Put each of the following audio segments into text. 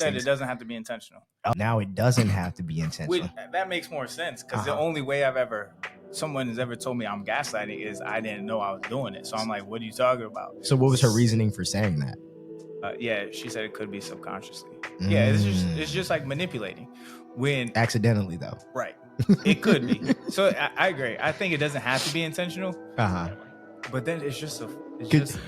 Said it doesn't have to be intentional. Now it doesn't have to be intentional. That makes more sense because the only way someone has ever told me I'm gaslighting is I didn't know I was doing it. So I'm like, what are you talking about? So what was her reasoning for saying that? Yeah, she said it could be subconsciously. Yeah, it's just like manipulating. When accidentally though. Right. It could be. So I agree. I think it doesn't have to be intentional. But then it's just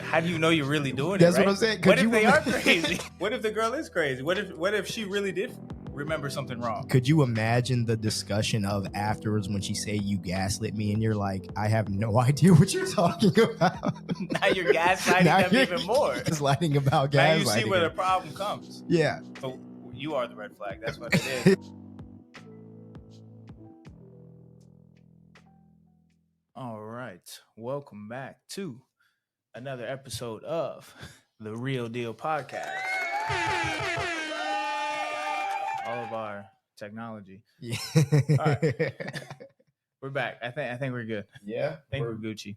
how do you know you're really doing That's it? Right? What I'm saying. What if they are crazy? What if the girl is crazy? What if she really did remember something wrong? Could you imagine the discussion of afterwards when she say you gaslit me and you're like, I have no idea what you're talking about. Now you're gaslighting them even more. Gaslighting about gaslighting. Now you see where the problem comes. Yeah. So you are the red flag. That's what it is. All right. Welcome back to another episode of the Real Deal Podcast. All of our technology. Yeah. All right. We're back. I think we're good. Yeah. I think we're Gucci.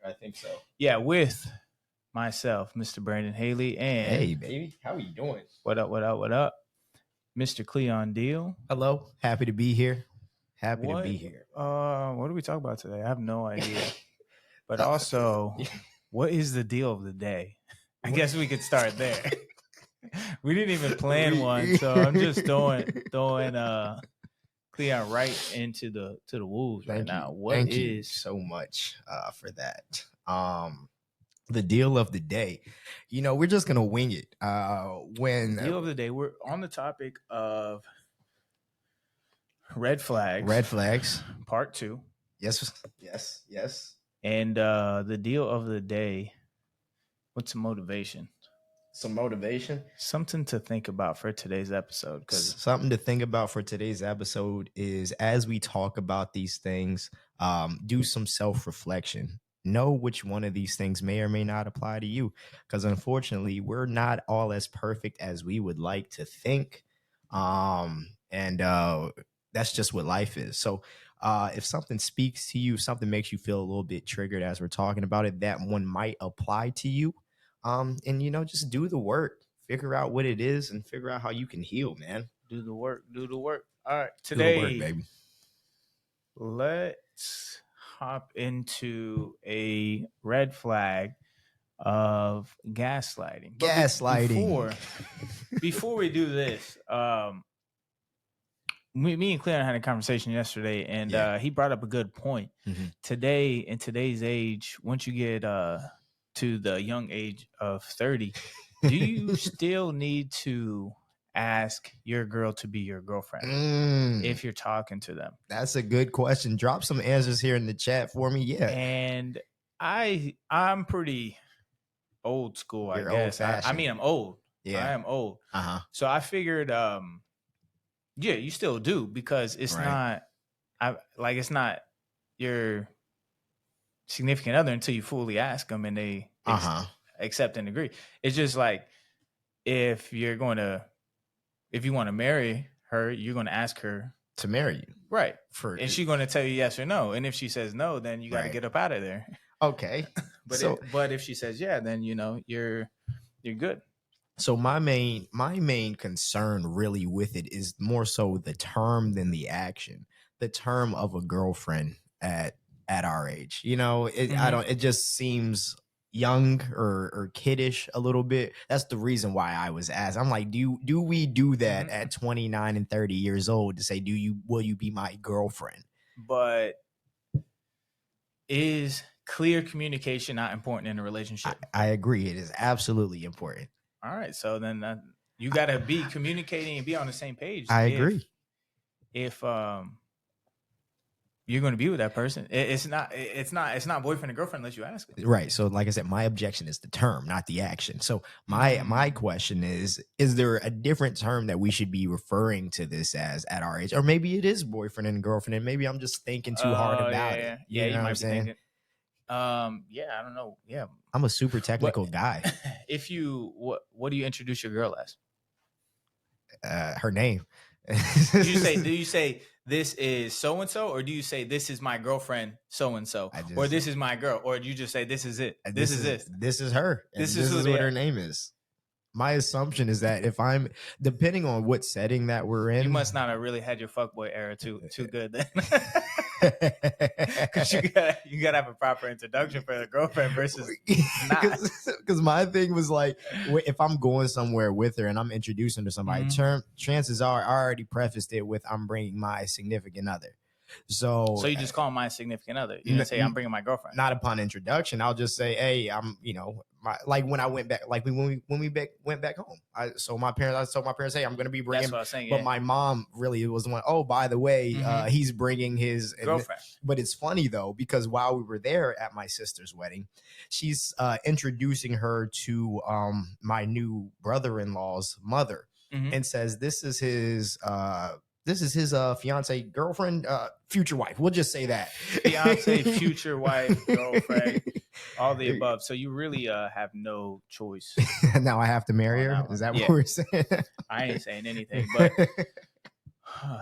I think so. Yeah, with myself, Mr. Brandon Haley, and hey, baby, how are you doing? What up? Mr. Cleon Deal. Hello. Happy to be here. To be here. What do we talk about today? I have no idea. But also, what is the deal of the day? I guess we could start there. We didn't even plan one, so I'm just throwing Cleon right into the wolves right now. Thank you so much for that. The deal of the day. We're just gonna wing it. Deal of the day. We're on the topic of red flags. Part 2. Yes. And the deal of the day. What's motivation? Some motivation. Something to think about for today's episode. Something to think about for today's episode is as we talk about these things, do some self-reflection. Know which one of these things may or may not apply to you. Because unfortunately, we're not all as perfect as we would like to think. And that's just what life is. So if something speaks to you, something makes you feel a little bit triggered as we're talking about it, that one might apply to you. And just do the work, figure out what it is and figure out how you can heal, man. Do the work. All right. Today, do the work, baby. Let's hop into a red flag of gaslighting. Before we do this, me and Cleon had a conversation yesterday, and he brought up a good point. Mm-hmm. Today, in today's age, once you get to the young age of 30, do you still need to ask your girl to be your girlfriend if you're talking to them? That's a good question. Drop some answers here in the chat for me. Yeah. And I'm pretty old school, I guess. I mean, I'm old. Yeah. I am old. So I figured, you still do, because it's not your significant other until you fully ask them and they accept and agree. It's just like, if you want to marry her, you're going to ask her to marry you, right? And she's going to tell you yes or no. And if she says no, then you got to get up out of there. Okay. But if she says yeah, then you're good. So my main concern really with it is more so the term than the action. The term of a girlfriend at our age, it just seems young or kiddish a little bit. That's the reason why I was asked. I'm like, do we do that at 29 and 30 years old to say, will you be my girlfriend? But is clear communication not important in a relationship? I agree. It is absolutely important. All right. So then you got to be communicating and be on the same page. I agree. If you're going to be with that person, it's not boyfriend and girlfriend unless you ask it. Right. So like I said, my objection is the term, not the action. So my question is there a different term that we should be referring to this as at our age? Or maybe it is boyfriend and girlfriend, and maybe I'm just thinking too hard about it. Yeah, you might be thinking. I don't know. Yeah. I'm a super technical guy. If what do you introduce your girl as? Her name. Do you say this is so and so, or do you say this is my girlfriend so and so, or this is my girl, or do you just say this is it? This is her. This is her. This is what her name is. My assumption is that if I'm, depending on what setting that we're in, You must not have really had your fuckboy era too good then. Because you gotta have a proper introduction for the girlfriend versus not. Because my thing was like, if I'm going somewhere with her and I'm introducing to somebody, chances are I already prefaced it with I'm bringing my significant other. So you just call my significant other. You didn't say I'm bringing my girlfriend. Not upon introduction. I'll just say, hey, I'm, like when I went back, like when we went back home. I told my parents, hey, I'm going to be bringing. That's what I was saying. But my mom really was the one. Oh, by the way, he's bringing his girlfriend. But it's funny though, because while we were there at my sister's wedding, she's introducing her to my new brother-in-law's mother, and says this is his fiance, girlfriend, future wife. We'll just say that. Fiance, future wife, girlfriend, all the above. So you really have no choice. Now I have to marry her? Is that what we're saying? I ain't saying anything. But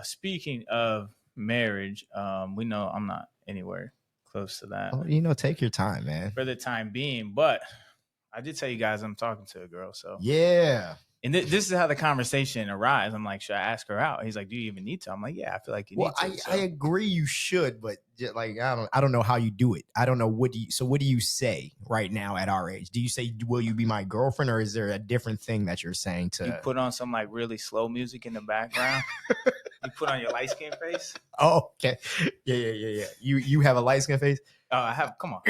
speaking of marriage, we know I'm not anywhere close to that. Well, take your time, man. For the time being. But I did tell you guys I'm talking to a girl. So yeah. And this is how the conversation arrives. I'm like, should I ask her out? He's like, do you even need to? I'm like, yeah, I feel like you need to. I agree you should, but like I don't know how you do it. I don't know what do you say right now at our age? Do you say, will you be my girlfriend, or is there a different thing that you're saying to you put on some like really slow music in the background? You put on your light skin face? Oh, okay. Yeah. You have a light skin face? Oh, I have come on.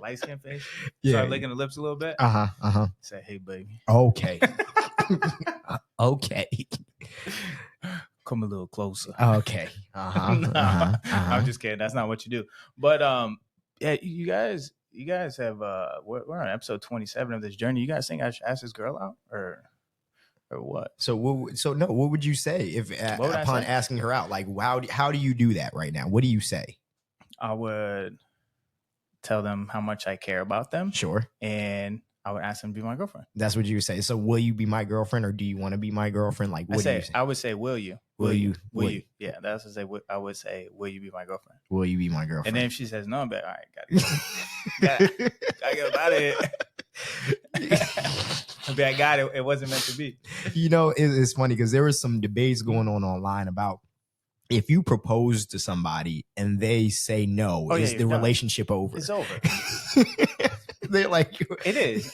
Light skin face. Yeah. Start licking the lips a little bit. Say, hey, baby. Okay. Okay. Come a little closer. Okay. I'm just kidding. That's not what you do. But yeah, you guys have we're on episode 27 of this journey. You guys think I should ask this girl out or what? So what would you say if upon asking her out? Like, how do you do that right now? What do you say? I would tell them how much I care about them. Sure. And I would ask them to be my girlfriend. That's what you would say. So will you be my girlfriend, or do you want to be my girlfriend? Like, what do you say? I would say, will you? Will you? Yeah, that's what I say. I would say, will you be my girlfriend? Will you be my girlfriend? And then if she says no, I'm like, all right, gotta get about it. I'll be like, God, it wasn't meant to be. It's funny because there was some debates going on online about, if you propose to somebody and they say no, is the relationship over? It's over. They're like, it is.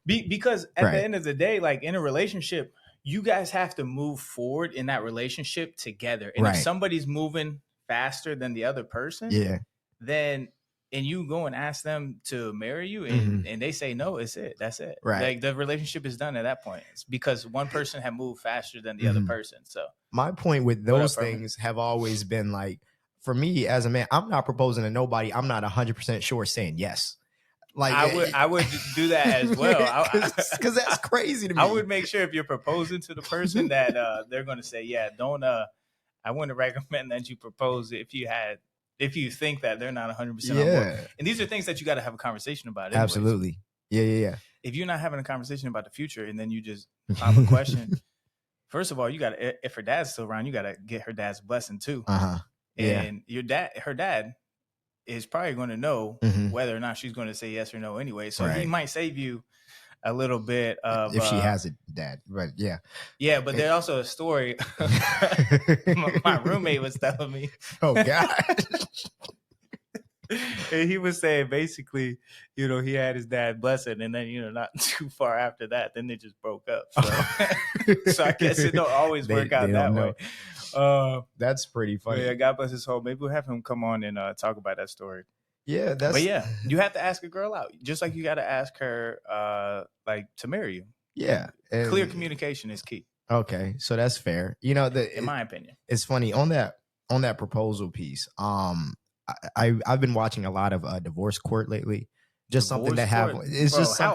Because at the end of the day, like in a relationship, you guys have to move forward in that relationship together. And if somebody's moving faster than the other person, then and you go and ask them to marry you and they say no, it's it. That's it. Right. Like the relationship is done at that point. It's because one person had moved faster than the other person. So my point with those things have always been like, for me as a man, I'm not proposing to nobody I'm not 100% sure saying yes. Like I would do that as well. Because that's crazy to me. I would make sure if you're proposing to the person that they're going to say, yeah, don't I wouldn't recommend that you propose if you think that they're not 100% on board. And these are things that you got to have a conversation about. Anyways. Absolutely. Yeah. If you're not having a conversation about the future and then you just pop a question, first of all, you got to, if her dad's still around, you got to get her dad's blessing too. And her dad is probably going to know whether or not she's going to say yes or no anyway. So he might save you a little bit of if she has a dad, but yeah. But there's also a story my roommate was telling me. Oh God. And he was saying basically, he had his dad blessing, and then not too far after that, then they just broke up. So, so I guess it don't always work out that way. That's pretty funny. Yeah, God bless his soul. Maybe we'll have him come on and talk about that story. Yeah, but you have to ask a girl out, just like you got to ask her like to marry you. Yeah, clear communication is key. Okay, so that's fair. In my opinion, it's funny on that proposal piece. I've been watching a lot of divorce court lately. Just something that how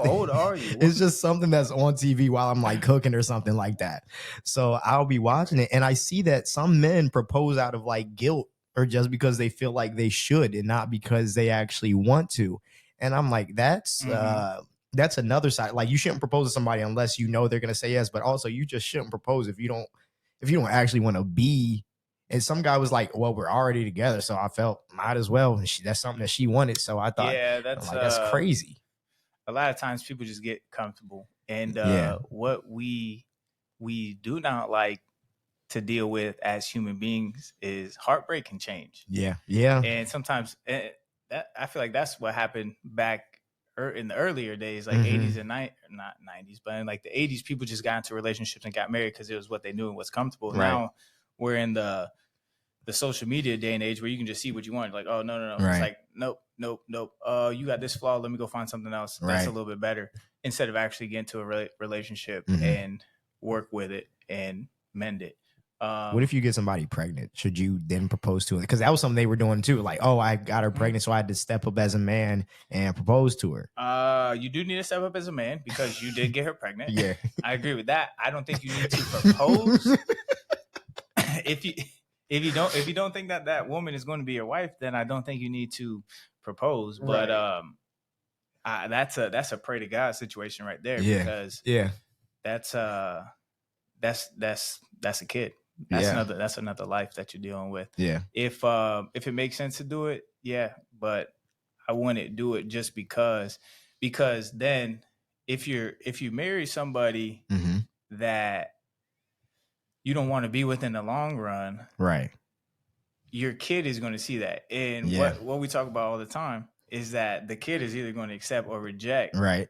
old are you? It's just something that's on TV while I'm like cooking or something like that. So I'll be watching it, and I see that some men propose out of like guilt or just because they feel like they should and not because they actually want to. And I'm like, that's another side. Like, you shouldn't propose to somebody unless you know they're gonna say yes, but also you just shouldn't propose if you don't actually want to be. And some guy was like, well, we're already together, so I felt might as well. And that's something that she wanted. So I thought, that's crazy. a lot of times people just get comfortable, and Yeah. what we do not like to deal with as human beings is heartbreak can change. Yeah. Yeah. And sometimes that I feel like that's what happened back in the earlier days, like Mhm. 80s and not 90s, but in like the 80s, people just got into relationships and got married because it was what they knew and was comfortable. Right. Now we're in the social media day and age where you can just see what you want. Like, oh no. It's Right. like, nope. You got this flaw. Let me go find something else that's a Right. little bit better, instead of actually getting to a relationship Mhm. and work with it and mend it. What if you get somebody pregnant? Should you then propose to her? Because that was something they were doing too. Like, oh, I got her pregnant, so I had to step up as a man and propose to her. You do need to step up as a man because you did get her pregnant. Yeah. I agree with that. I don't think you need to propose. if you don't think that woman is going to be your wife, then I don't think you need to propose. But Right. that's a pray to God situation right there, Yeah. because Yeah. that's a kid. That's another life that you're dealing with. Yeah. If it makes sense to do it, yeah, but I wouldn't do it just because then if you marry somebody Mm-hmm. that you don't want to be with in the long run, Right. your kid is going to see that. And Yeah. what we talk about all the time is that the kid is either going to accept or reject Right.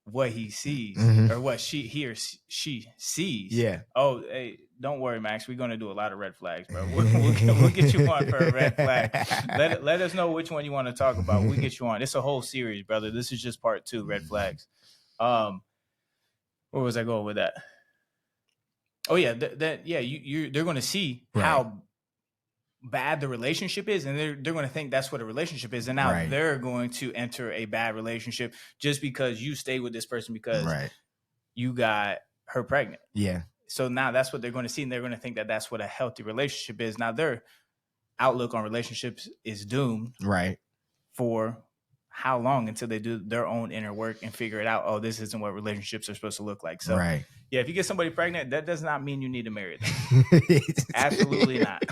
what he sees, Mhm. or what he or she sees. Yeah. Oh, hey, don't worry, Max. We're going to do a lot of red flags, bro. We'll get you on for a red flag. Let us know which one you want to talk about. We'll get you on. It's a whole series, brother. This is just part 2, red flags. Where was I going with that? Oh yeah, they're going to see Right. how bad the relationship is, and they're going to think that's what a relationship is, and now Right. they're going to enter a bad relationship just because you stay with this person because Right. you got her pregnant. Yeah. So now that's what they're going to see, and they're going to think that that's what a healthy relationship is. Now their outlook on relationships is doomed. Right. For how long until they do their own inner work and figure it out? Oh, this isn't what relationships are supposed to look like. So right. Yeah, if you get somebody pregnant, that does not mean you need to marry them. Absolutely not.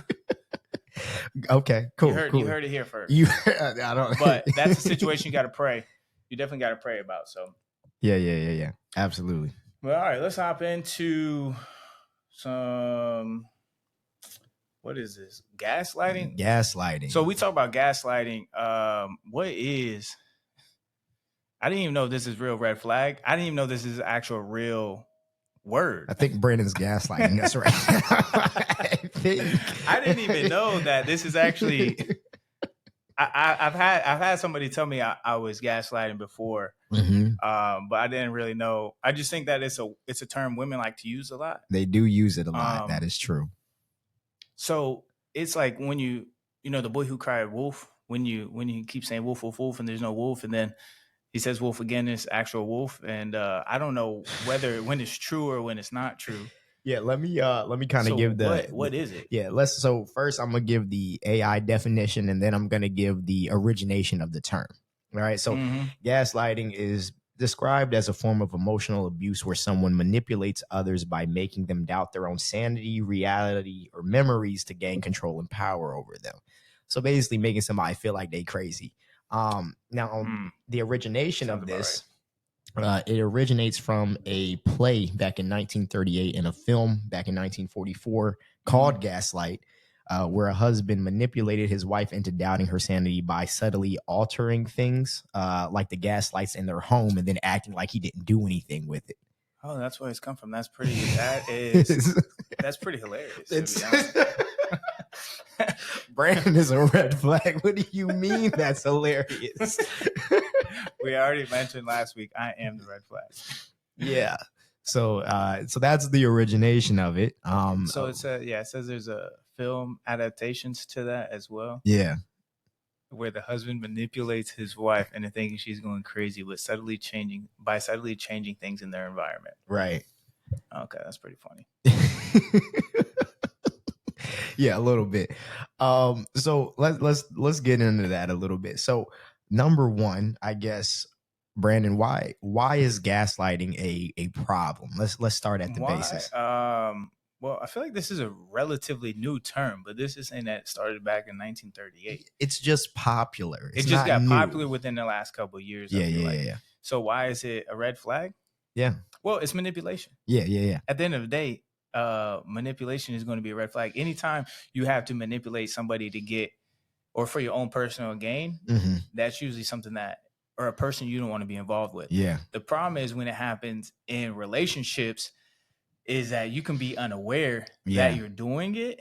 Okay, cool. You heard it here first. I don't. But that's a situation you got to pray. You definitely got to pray about. So Yeah. Absolutely. Well, all right, let's hop into some. What is this? Gaslighting. Gaslighting. So we talk about gaslighting. What is? I didn't even know this is real red flag. I didn't even know this is actual real word. I think Brandon's gaslighting. That's right. I didn't even know that this is actually. I've had somebody tell me I was gaslighting before, but I didn't really know. I just think that it's a term women like to use a lot. They do use it a lot. That is true. So it's like when you know the boy who cried wolf, when you keep saying wolf, wolf, wolf, and there's no wolf, and then he says wolf again, it's actual wolf, and I don't know when it's true or when it's not true. Yeah, let me kind of give what is it? Yeah, so first I'm gonna give the AI definition, and then I'm gonna give the origination of the term. All right, so gaslighting is described as a form of emotional abuse where someone manipulates others by making them doubt their own sanity, reality, or memories to gain control and power over them. So basically making somebody feel like they crazy. The origination of this, it originates from a play back in 1938 and a film back in 1944 called Gaslight, where a husband manipulated his wife into doubting her sanity by subtly altering things like the gas lights in their home and then acting like he didn't do anything with it. Oh, that's where it's come from. That's pretty hilarious. Brandon is a red flag. What do you mean that's hilarious? We already mentioned last week, I am the red flag. Yeah. So that's the origination of it. So it says there's a film adaptations to that as well. Yeah. Where the husband manipulates his wife into thinking she's going crazy by subtly changing things in their environment. Right. Okay, that's pretty funny. Yeah, a little bit. So let's get into that a little bit. So number one, I guess, Brandon, why is gaslighting a problem? Let's start at the basis. Well, I feel like this is a relatively new term, but this is saying that it started back in 1938. It's just popular. It It's just not got new. popular within the last couple of years. I feel like. Yeah. So why is it a red flag? Yeah. Well, it's manipulation. Yeah. At the end of the day, manipulation is going to be a red flag. Anytime you have to manipulate somebody to get or for your own personal gain, that's usually something that or a person you don't want to be involved with. Yeah. The problem is when it happens in relationships is that you can be unaware that you're doing it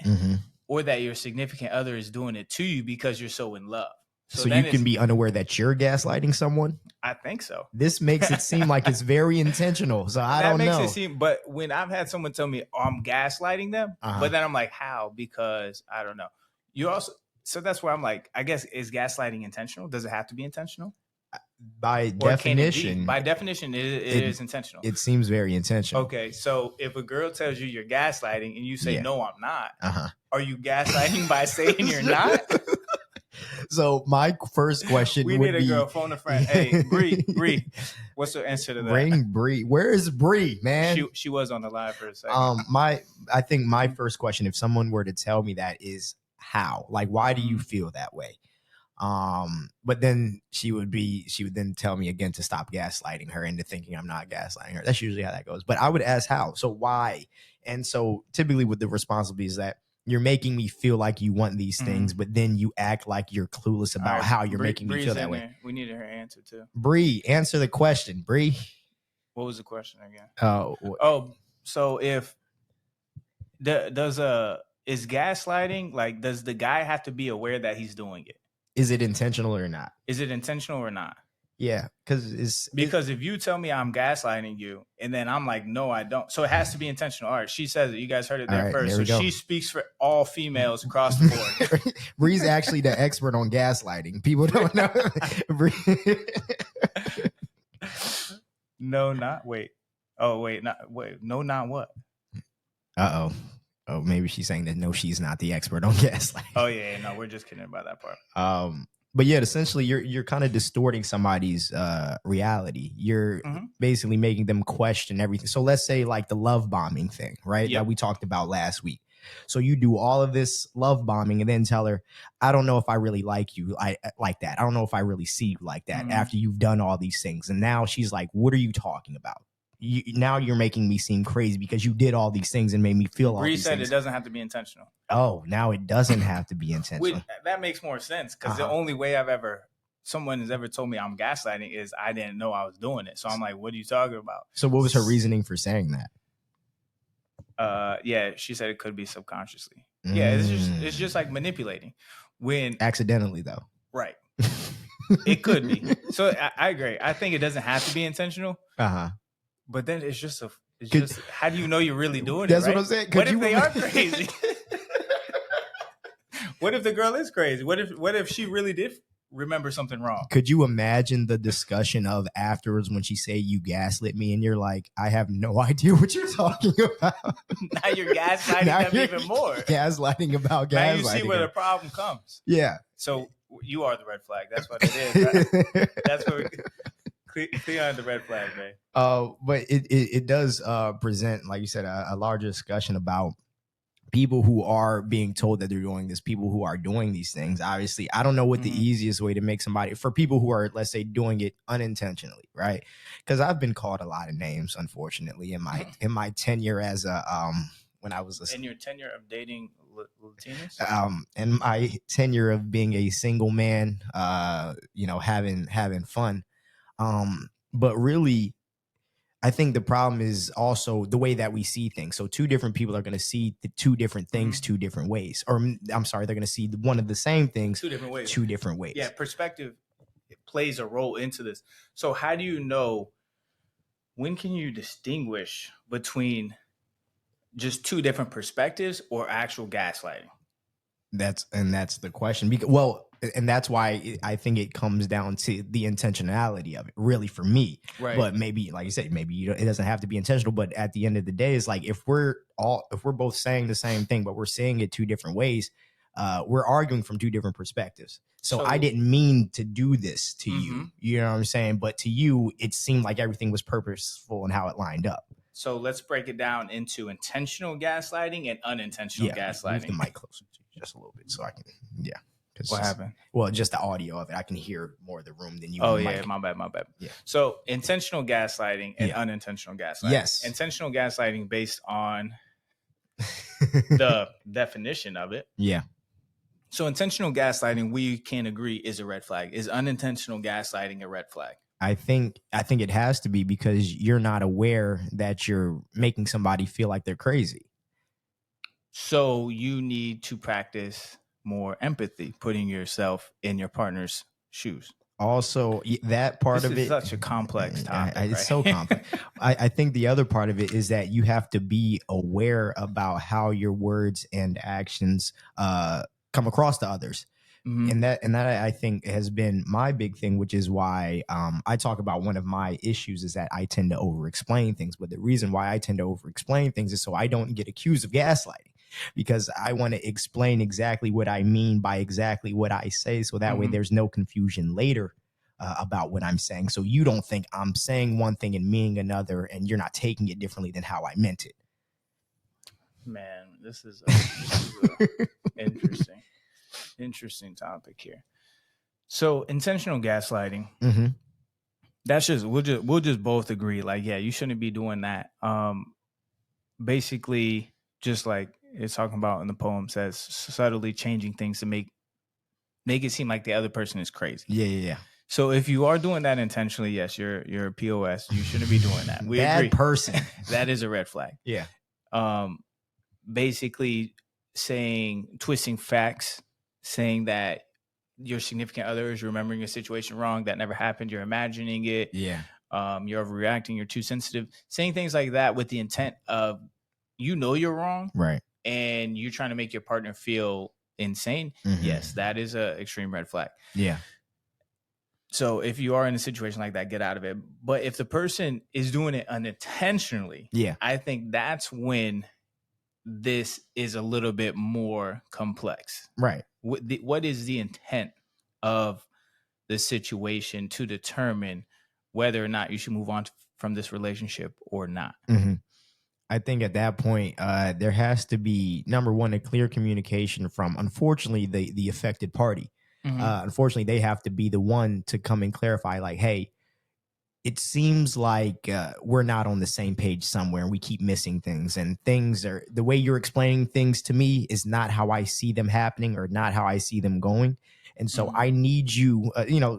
or that your significant other is doing it to you because you're so in love. So you can be unaware that you're gaslighting someone? I think so. This makes it seem like it's very intentional. So I don't know. That makes it seem, but when I've had someone tell me I'm gaslighting them, but then I'm like, how? Because I don't know. You also, so that's where I'm like, I guess, is gaslighting intentional? Does it have to be intentional? By definition, it is intentional. It seems very intentional. Okay, so if a girl tells you you're gaslighting and you say, no, I'm not, are you gaslighting by saying you're not? So my first question we need a girl, phone a friend. Hey, Bree, what's the answer to that? Ring Bree. Where is Bree, man? She was on the live for a second. I think my first question, if someone were to tell me that, is how? Like, why do you feel that way? But then she would then tell me again to stop gaslighting her into thinking I'm not gaslighting her. That's usually how that goes. But I would ask how. So why? And so typically with the responsibility is that you're making me feel like you want these things, but then you act like you're clueless about how you're making me feel that way. We needed her answer too. Bree, answer the question. Bree. What was the question again? So if is gaslighting, like, does the guy have to be aware that he's doing it? Is it intentional or not? Yeah, because if you tell me I'm gaslighting you and then I'm like, no, I don't. So it has to be intentional. All right, she says it. You guys heard it there first. So she speaks for all females across the board. Bree's actually the expert on gaslighting. People don't know. No, not wait. Oh, wait, not wait. No, not what? Uh-oh. Oh, maybe she's saying that no, she's not the expert on gaslighting. Oh yeah, no, we're just kidding about that part. But yeah, essentially you're kind of distorting somebody's reality. You're basically making them question everything. So let's say like the love bombing thing, right? That we talked about last week. So you do all of this love bombing and then tell her, I don't know if I really like you like that. I don't know if I really see you like that after you've done all these things. And now she's like, what are you talking about? Now you're making me seem crazy because you did all these things and made me feel all these things. Bree said it doesn't have to be intentional. Oh, now it doesn't have to be intentional. That makes more sense because the only way someone has ever told me I'm gaslighting is I didn't know I was doing it. So I'm like, what are you talking about? So what was her reasoning for saying that? Yeah, she said it could be subconsciously. Yeah, it's just like manipulating. When accidentally though. Right. It could be. So I agree. I think it doesn't have to be intentional. But then it's just how do you know you're really doing it? That's what I'm saying. What if they are crazy? What if the girl is crazy? What if she really did remember something wrong? Could you imagine the discussion of afterwards when she say you gaslit me and you're like, I have no idea what you're talking about. Now you're gaslighting them even more. Gaslighting about gaslighting. Now you see where the problem comes. Yeah. So you are the red flag. That's what it is. Right? That's what Cleon, the red flag, man. But it does present, like you said, a larger discussion about people who are being told that they're doing this, people who are doing these things. Obviously, I don't know what the easiest way to make somebody, for people who are, let's say, doing it unintentionally, right? Because I've been called a lot of names, unfortunately, in my tenure as when I was in your tenure of dating Latinas, and my tenure of being a single man, having fun. But really, I think the problem is also the way that we see things. So two different people are going to see the two different things two different ways. Or I'm sorry, they're going to see one of the same things two different ways. Yeah, perspective plays a role into this. So how do you know, when can you distinguish between just two different perspectives or actual gaslighting? That's the question. And that's why I think it comes down to the intentionality of it, really, for me. Right. But maybe, like you said, it doesn't have to be intentional. But at the end of the day, it's like if we're both saying the same thing, but we're saying it two different ways, we're arguing from two different perspectives. So I didn't mean to do this to you. You know what I'm saying? But to you, it seemed like everything was purposeful and how it lined up. So let's break it down into intentional gaslighting and unintentional Move the gaslighting. mic closer to you just a little bit so I can. Yeah. What happened? Well, just the audio of it. I can hear more of the room than you. Oh, in the yeah. mic. My bad. Yeah. So intentional gaslighting and unintentional gaslighting. Yes. Intentional gaslighting based on the definition of it. Yeah. So intentional gaslighting, we can agree, is a red flag. Is unintentional gaslighting a red flag? I think it has to be, because you're not aware that you're making somebody feel like they're crazy. So you need to practice more empathy, putting yourself in your partner's shoes. Also, that part this of is it, such a complex topic. It's right? so complex. I think the other part of it is that you have to be aware about how your words and actions come across to others. Mhm. And that I think has been my big thing, which is why I talk about one of my issues is that I tend to over-explain things. But the reason why I tend to over-explain things is so I don't get accused of gaslighting, because I want to explain exactly what I mean by exactly what I say. So that way there's no confusion later about what I'm saying. So you don't think I'm saying one thing and meaning another, and you're not taking it differently than how I meant it. Man, this is interesting topic here. So intentional gaslighting. Mm-hmm. That's just we'll just both agree. Like, yeah, you shouldn't be doing that. Basically, just like it's talking about in the poem, says subtly changing things to make it seem like the other person is crazy. Yeah. So if you are doing that intentionally, yes, you're a POS. You shouldn't be doing that. We Bad agree. person. That is a red flag. Yeah. Basically twisting facts, saying that your significant other is remembering a situation wrong that never happened. You're imagining it. Yeah. You're overreacting. You're too sensitive. Saying things like that with the intent of, you're wrong. Right. And you're trying to make your partner feel insane. Mm-hmm. Yes, that is an extreme red flag. Yeah. So if you are in a situation like that, get out of it. But if the person is doing it unintentionally, I think that's when this is a little bit more complex. Right. What is the intent of the situation to determine whether or not you should move on from this relationship or not? Mm-hmm. I think at that point, there has to be, number one, a clear communication from, unfortunately, the affected party. Mm-hmm. Unfortunately, they have to be the one to come and clarify, like, hey, it seems like we're not on the same page somewhere, and we keep missing things, and things are, the way you're explaining things to me is not how I see them happening or not how I see them going. And so I need you,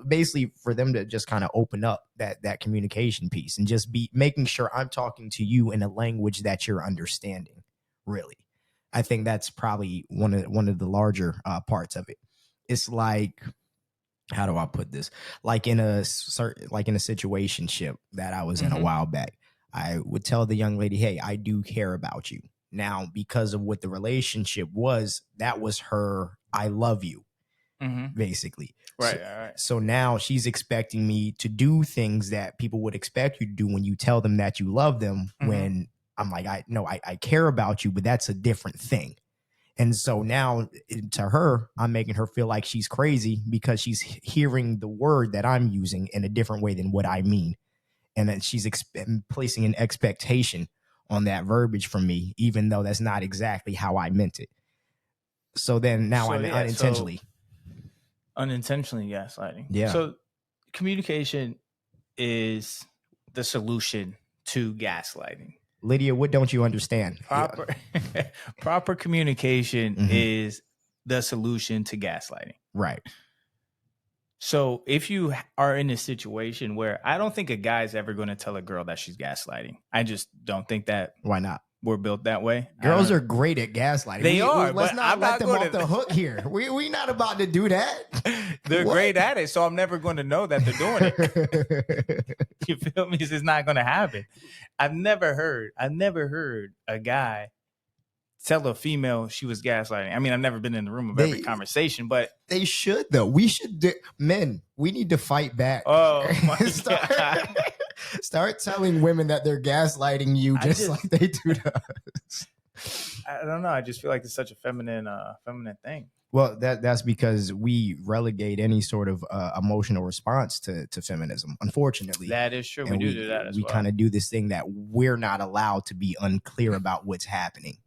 basically for them to just kind of open up that communication piece and just be making sure I'm talking to you in a language that you're understanding. Really, I think that's probably one of the larger parts of it. It's like, how do I put this? Like in a situationship that I was in a while back, I would tell the young lady, hey, I do care about you. Now, because of what the relationship was, that was her, I love you, basically. Right. So now she's expecting me to do things that people would expect you to do when you tell them that you love them, when I'm like, I care about you, but that's a different thing. And so now to her, I'm making her feel like she's crazy because she's hearing the word that I'm using in a different way than what I mean. And then she's placing an expectation on that verbiage from me, even though that's not exactly how I meant it. So then now I'm unintentionally. Unintentionally gaslighting. Yeah. So communication is the solution to gaslighting. Lydia, what don't you understand? Proper communication is the solution to gaslighting. Right. So if you are in a situation where, I don't think a guy's ever going to tell a girl that she's gaslighting. I just don't think that. Why not? We're built that way. Girls are great at gaslighting. They are. Let's not let them off the hook here. We not about to do that. They're great at it, so I'm never going to know that they're doing it. You feel me? It's not going to happen. I've never heard a guy tell a female she was gaslighting. I mean, I've never been in the room of every conversation, but they should though. We should. Men, we need to fight back. Oh my God. Start telling women that they're gaslighting you just like they do to us. I don't know. I just feel like it's such a feminine thing. Well, that's because we relegate any sort of emotional response to feminism, unfortunately. That is true. And We do that as we well. kind of do this thing that we're not allowed to be unclear about what's happening,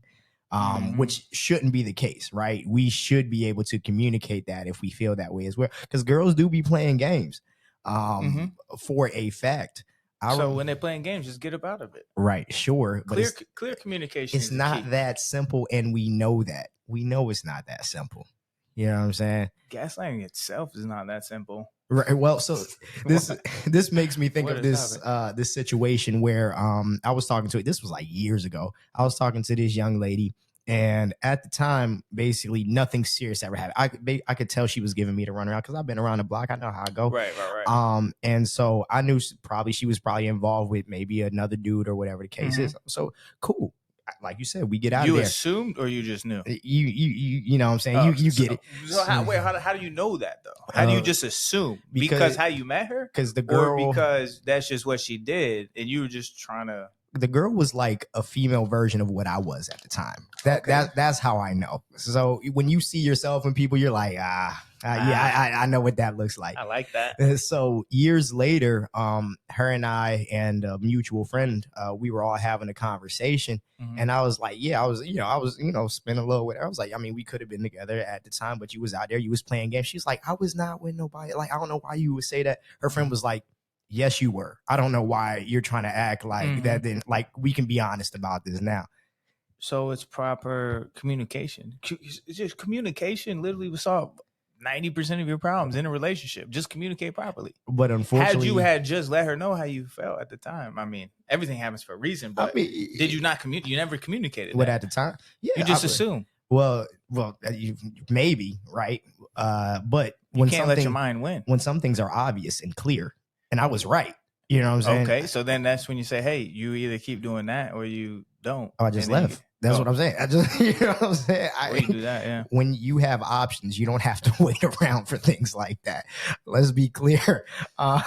which shouldn't be the case, right? We should be able to communicate that if we feel that way as well, because girls do be playing games, for a fact. So when they're playing games, just get up out of it. Right, sure. Clear communication. It's not that simple, and we know that. We know it's not that simple. You know what I'm saying? Gaslighting itself is not that simple. Right. Well, so this makes me think of this this situation where I was talking to, this was like years ago. I was talking to this young lady, and at the time, basically nothing serious ever happened. I could tell she was giving me the runaround because I've been around the block. I know how I go. Right. And so I knew she was probably involved with maybe another dude or whatever the case is. So cool. Like you said, we get out of there. You assumed, or you just knew? You know what I'm saying? You get it. So how do you know that though? How do you just assume? Because how you met her? Because the girl, or because that's just what she did, and you were just trying to. The girl was like a female version of what I was at the time. That's how I know. So when you see yourself in people, you're like, I know what that looks like. I like that. So years later, her and I and a mutual friend, we were all having a conversation, and I was like, I was spending a little with her. I was like, I mean, we could have been together at the time, but you was out there, you was playing games. She's like, I was not with nobody. Like, I don't know why you would say that. Her friend was like, yes, you were. I don't know why you're trying to act like that. Then, like, we can be honest about this now. So it's proper communication. It's just communication. Literally, will solve 90% of your problems in a relationship. Just communicate properly. But unfortunately, had you just let her know how you felt at the time. I mean, everything happens for a reason. But did you not communicate? You never communicated. What at the time? Yeah, you just assume. Well, you maybe right. But when you can't let your mind win. When some things are obvious and clear. And I was right. You know what I'm saying? Okay, so then that's when you say, hey, you either keep doing that or you don't. Oh, I just left. That's what I'm saying. I just, you know what I'm saying? You do that, yeah. When you have options, you don't have to wait around for things like that. Let's be clear. You're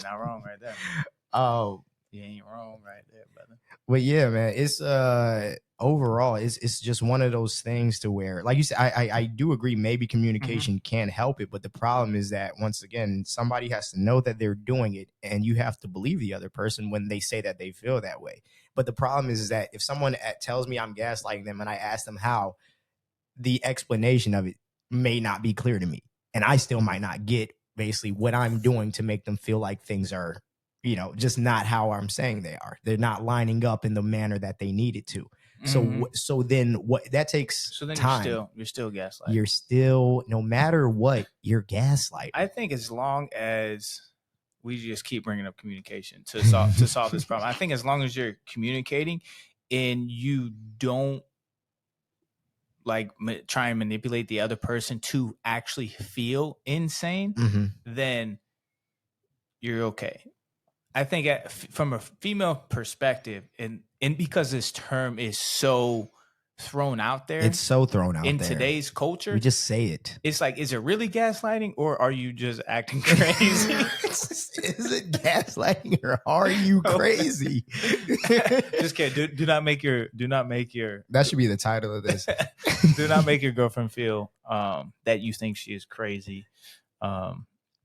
not wrong right there. Oh, you ain't wrong right there, brother. But yeah, man, it's overall, it's just one of those things to where, like you said, I do agree. Maybe communication can help it, but the problem is that once again, somebody has to know that they're doing it, and you have to believe the other person when they say that they feel that way. But the problem is that if someone tells me I'm gaslighting them, and I ask them how, the explanation of it may not be clear to me, and I still might not get basically what I'm doing to make them feel like things are, just not how I'm saying they are. They're not lining up in the manner that they needed to. So then what that takes time. You're still gaslighting. You're still, no matter what, you're gaslighting. I think as long as we just keep bringing up communication to solve this problem. I think as long as you're communicating and you don't try and manipulate the other person to actually feel insane, then you're okay. I think from a female perspective, and because this term is so thrown out there, it's so thrown out in there. Today's culture. We just say it. It's like, is it really gaslighting, or are you just acting crazy? Is it gaslighting, or are you crazy? Just kidding. Do not make your. That should be the title of this. Do not make your girlfriend feel that you think she is crazy.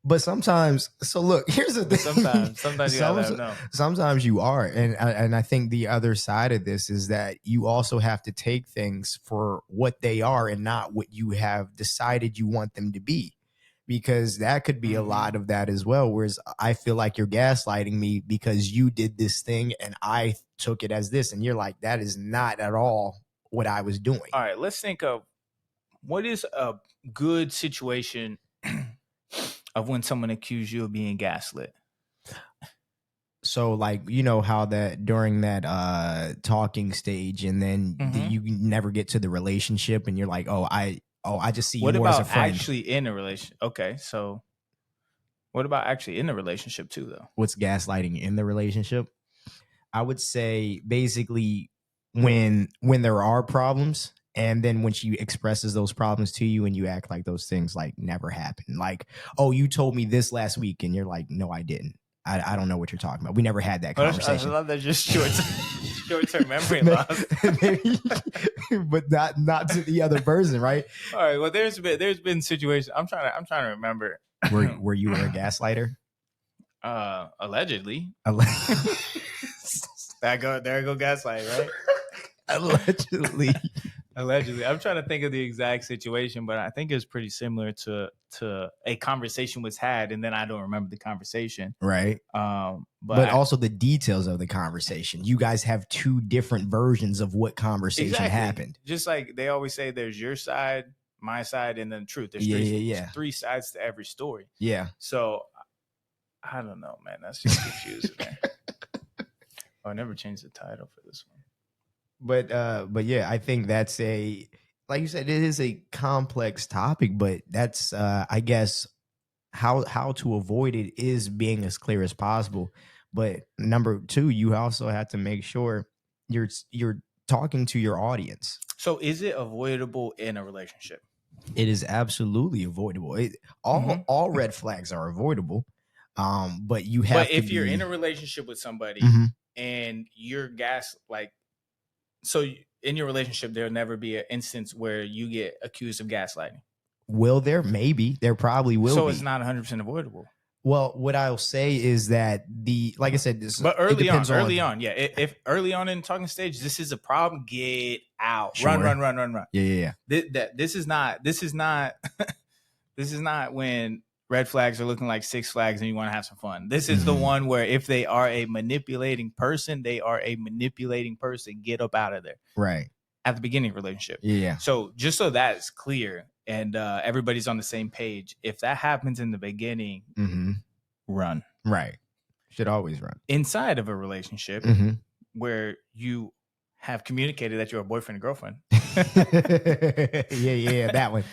But sometimes, so look, here's the thing. Sometimes you gotta let them know. Sometimes you are, and I think the other side of this is that you also have to take things for what they are and not what you have decided you want them to be, because that could be a lot of that as well. Whereas I feel like you're gaslighting me because you did this thing and I took it as this, and you're like, that is not at all what I was doing. All right, let's think of what is a good situation of when someone accused you of being gaslit. So, like, how that during that talking stage, and then you never get to the relationship, and you're like, I just see you more as a friend. What about actually in a relationship? Okay, so what about actually in a relationship too, though? What's gaslighting in the relationship? I would say basically when there are problems, and then when she expresses those problems to you and you act like those things like never happened. Like, oh, you told me this last week, and you're like, no, I didn't. I don't know what you're talking about. We never had that conversation. I love that just short-term memory loss. but not to the other person, right? All right. Well, there's been situations. I'm trying to remember. Where you were a gaslighter? Allegedly. Alle- There I go gaslight, right? Allegedly. Allegedly. I'm trying to think of the exact situation, but I think it's pretty similar to a conversation was had, and then I don't remember the conversation. Right. But also the details of the conversation. You guys have two different versions of what conversation happened. Just like they always say, there's your side, my side, and then truth. There's three sides to every story. Yeah. So I don't know, man. That's just confusing. I never changed the title for this one. But yeah, I think that's like you said, it is a complex topic, but that's I guess how to avoid it is being as clear as possible. But number two, you also have to make sure you're talking to your audience. So is it avoidable in a relationship? It is absolutely avoidable. All red flags are avoidable. But you have But if you're in a relationship with somebody and you're so in your relationship, there'll never be an instance where you get accused of gaslighting. Will there? Maybe. There probably will be. So it's not 100% avoidable. Well, what I'll say is that like I said, but early on, yeah. If early on in the talking stage, this is a problem, get out. Sure. Run. Yeah. This is not this is not when red flags are looking like Six Flags and you want to have some fun. This is the one where if they are a manipulating person, they are a manipulating person. Get up out of there. Right. At the beginning of the relationship. Yeah. So just so that's clear and everybody's on the same page, if that happens in the beginning, run. Right. Should always run. Inside of a relationship where you have communicated that you're a boyfriend and girlfriend. yeah, that one.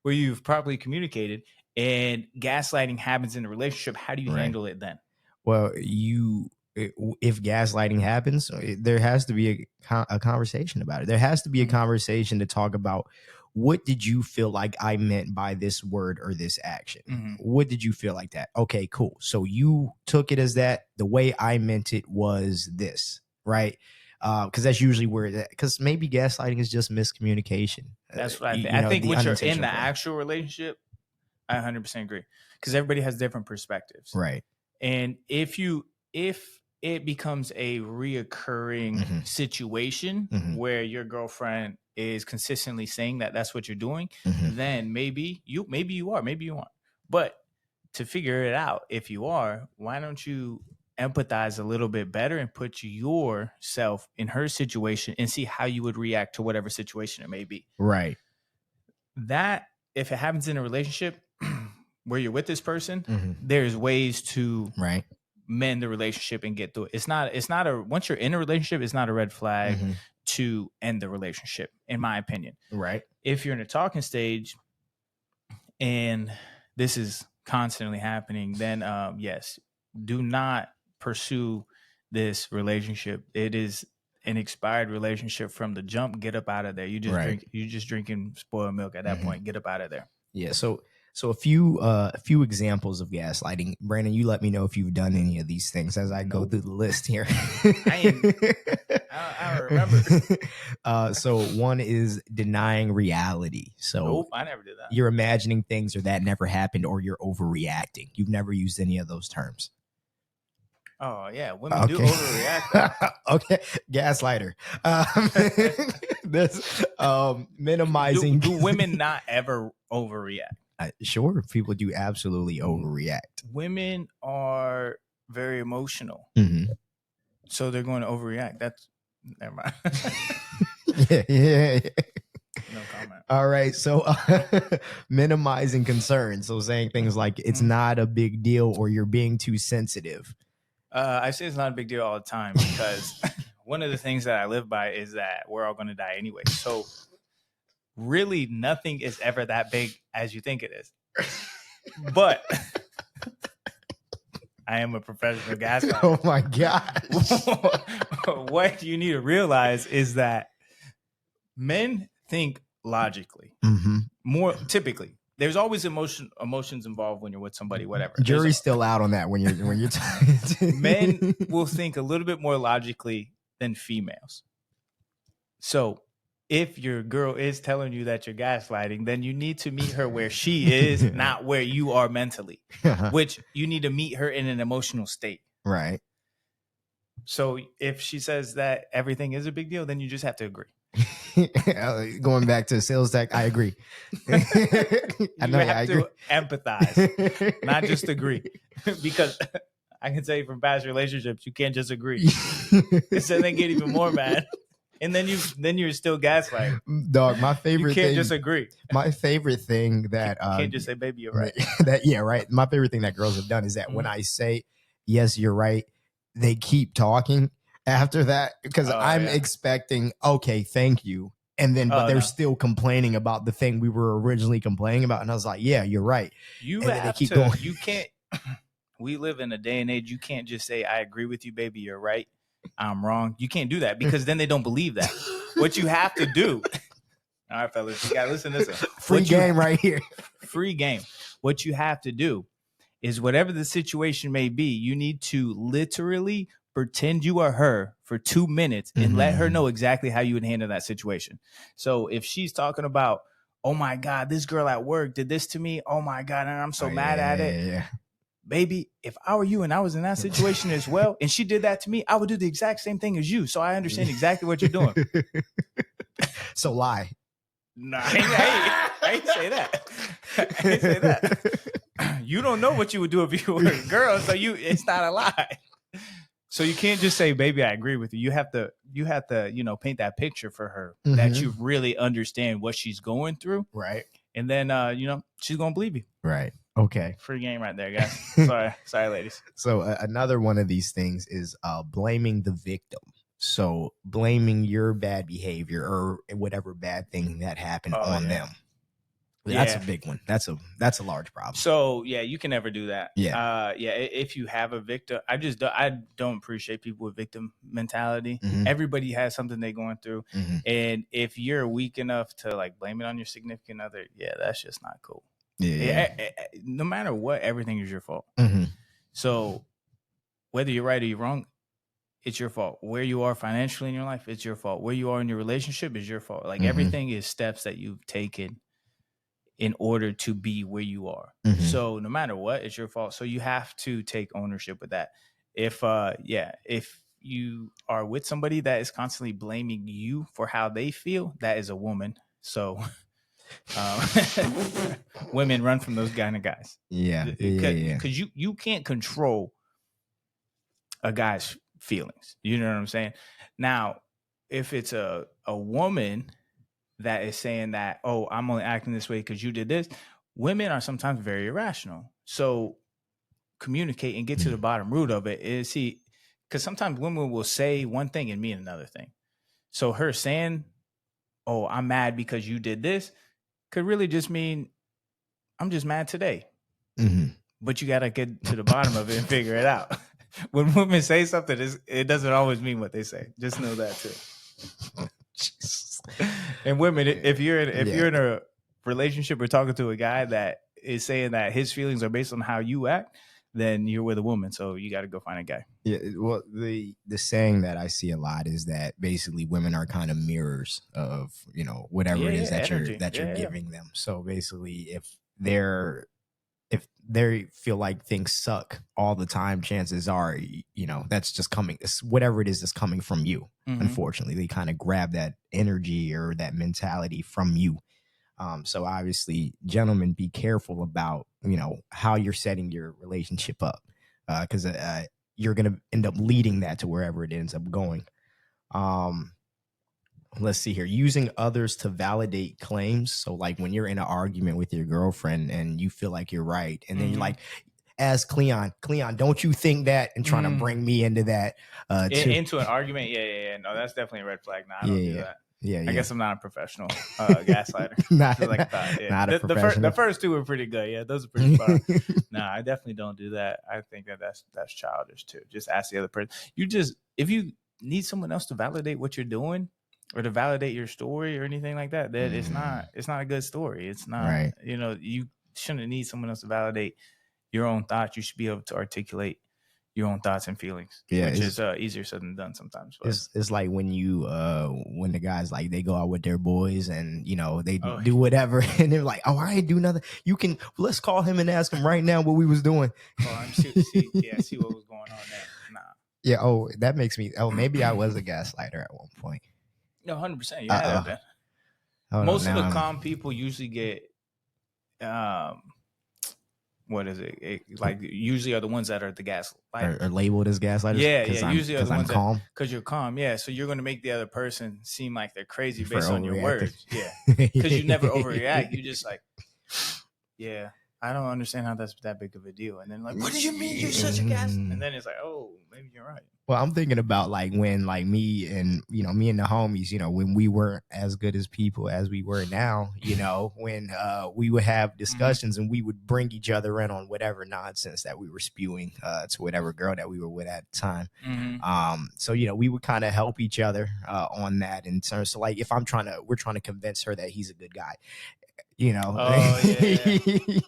Where you've properly communicated and gaslighting happens in a relationship, how do you handle it then? Well, if gaslighting happens, there has to be a conversation about it. There has to be a conversation to talk about, what did you feel like I meant by this word or this action? What did you feel like that? Okay, cool. So you took it as that. The way I meant it was this, right? Because that's usually because maybe gaslighting is just miscommunication. That's what I think. I think when you're in the actual relationship, I 100% agree, because everybody has different perspectives. Right. And if it becomes a reoccurring situation where your girlfriend is consistently saying that that's what you're doing, then maybe you are, maybe you aren't. But to figure it out, if you are, why don't you empathize a little bit better and put yourself in her situation and see how you would react to whatever situation it may be. Right. That, if it happens in a relationship where you're with this person, there's ways to mend the relationship and get through it. It's not once you're in a relationship, it's not a red flag to end the relationship, in my opinion. Right. If you're in a talking stage and this is constantly happening, then yes, do not pursue this relationship. It is an expired relationship from the jump. Get up out of there. You just drinking spoiled milk at that point. Get up out of there. Yeah. So a few examples of gaslighting. Brandon, you let me know if you've done any of these things as I go through the list here. I don't remember. So one is denying reality. So nope, I never did that. You're imagining things or that never happened, or you're overreacting. You've never used any of those terms. Oh yeah, women do overreact. Okay, gaslighter. This minimizing. Do women not ever overreact? Sure, people do absolutely overreact. Women are very emotional, so they're going to overreact. That's never mind. yeah. No comment. All right, so minimizing concerns. So saying things like it's not a big deal or you're being too sensitive. I say it's not a big deal all the time because one of the things that I live by is that we're all going to die anyway. So really nothing is ever that big as you think it is. But I am a professional gaslighter. Oh my God. What you need to realize is that men think logically. More typically. There's always emotions involved when you're with somebody, whatever. Jury's still out on that when you're talking. Men will think a little bit more logically than females. So if your girl is telling you that you're gaslighting, then you need to meet her where she is, not where you are mentally, which you need to meet her in an emotional state. Right. So if she says that everything is a big deal, then you just have to agree. Going back to sales tech, I agree. You have to empathize, not just agree. Because I can tell you from past relationships, you can't just agree. Because then they get even more mad. And then you're still gaslighting. Dog, my favorite You can't thing. just agree. My favorite thing that You can't just say, baby, you're right. Right. My favorite thing that girls have done is that when I say, yes, you're right, they keep talking after that, because I'm expecting, okay, thank you. And then, but they're still complaining about the thing we were originally complaining about. And I was like, yeah, you're right. You and have then they keep to, going. You can't, we live in a day and age, you can't just say, I agree with you, baby, you're right, I'm wrong. You can't do that because then they don't believe that. What you have to do, all right, fellas, you gotta listen to this. Free game right here. Free game. What you have to do is whatever the situation may be, you need to literally pretend you are her for 2 minutes and let her know exactly how you would handle that situation. So if she's talking about, oh my God, this girl at work did this to me, oh my God, and I'm so mad at it. Yeah. Baby, if I were you and I was in that situation as well, and she did that to me, I would do the exact same thing as you. So I understand exactly what you're doing. So lie. Nah, I ain't say that. I ain't say that. You don't know what you would do if you were a girl, so it's not a lie. So you can't just say, baby, I agree with you. You have to, paint that picture for her that you really understand what she's going through. Right. And then, she's going to believe you. Right. Okay. Free game right there, guys. Sorry, ladies. So another one of these things is blaming the victim. So blaming your bad behavior or whatever bad thing that happened on them. That's a big one. That's a large problem. So yeah, you can never do that. Yeah. If you have a victim, I don't appreciate people with victim mentality. Mm-hmm. Everybody has something they're going through. Mm-hmm. And if you're weak enough to like blame it on your significant other, that's just not cool. Yeah. No matter what, everything is your fault. Mm-hmm. So whether you're right or you're wrong, it's your fault. Where you are financially in your life, it's your fault. Where you are in your relationship is your fault. Like everything is steps that you've taken in order to be where you are. So no matter what, it's your fault. So you have to take ownership with that. If you are with somebody that is constantly blaming you for how they feel, that is a woman. So women, run from those kind of guys. Yeah. Because you can't control a guy's feelings. You know what I'm saying? Now, if it's a woman that is saying that, oh, I'm only acting this way because you did this, women are sometimes very irrational. So communicate and get to the bottom root of it. Because sometimes women will say one thing and mean another thing. So her saying, oh, I'm mad because you did this, could really just mean I'm just mad today. But you got to get to the bottom of it and figure it out. When women say something, it doesn't always mean what they say. Just know that too. And women, if you're in a relationship or talking to a guy that is saying that his feelings are based on how you act, then you're with a woman. So you got to go find a guy. Yeah. Well, the saying that I see a lot is that basically women are kind of mirrors of, whatever it is that you're giving them. So basically, if they feel like things suck all the time, chances are, that's just coming, whatever it is that's coming from you. Unfortunately, they kind of grab that energy or that mentality from you. So obviously, gentlemen, be careful about, how you're setting your relationship up, because you're going to end up leading that to wherever it ends up going. Let's see here. Using others to validate claims. So like when you're in an argument with your girlfriend and you feel like you're right, and then you're like, as Cleon, don't you think that? And trying to bring me into that. Into an argument? Yeah. No, that's definitely a red flag. No, I don't do that. Yeah. I guess I'm not a professional gaslighter. not a professional. The first two were pretty good. Yeah, those are pretty fun. No, I definitely don't do that. I think that's childish too. Just ask the other person. If you need someone else to validate what you're doing or to validate your story or anything like that, that it's not a good story. It's not right. You shouldn't need someone else to validate your own thoughts. You should be able to articulate your own thoughts and feelings, Yeah, which is easier said than done sometimes. But it's like when you when the guys like they go out with their boys and you know they oh, do whatever and they're like, oh, I ain't do nothing. You can let's call him and ask him right now what we was doing. call him, see what was going on there. Nah. Yeah. Oh, that makes me. Oh, maybe I was a gaslighter at one point. No, 100%. You have been. Most of the calm people usually get what is it? Like usually are the ones that are the gaslighters or labeled as gaslighters. Yeah, usually are the ones calm. Because you're calm. Yeah, so you're going to make the other person seem like they're crazy based on your words. Yeah, because you never overreact. You just like, yeah, I don't understand how that's that big of a deal. And then like, what do you mean you're such a gas? And then it's like, oh, maybe you're right. Well, I'm thinking about like when like me and the homies, when we weren't as good as people as we were now, when we would have discussions and we would bring each other in on whatever nonsense that we were spewing to whatever girl that we were with at the time. So we would kind of help each other on that in terms of like if we're trying to convince her that he's a good guy. Oh,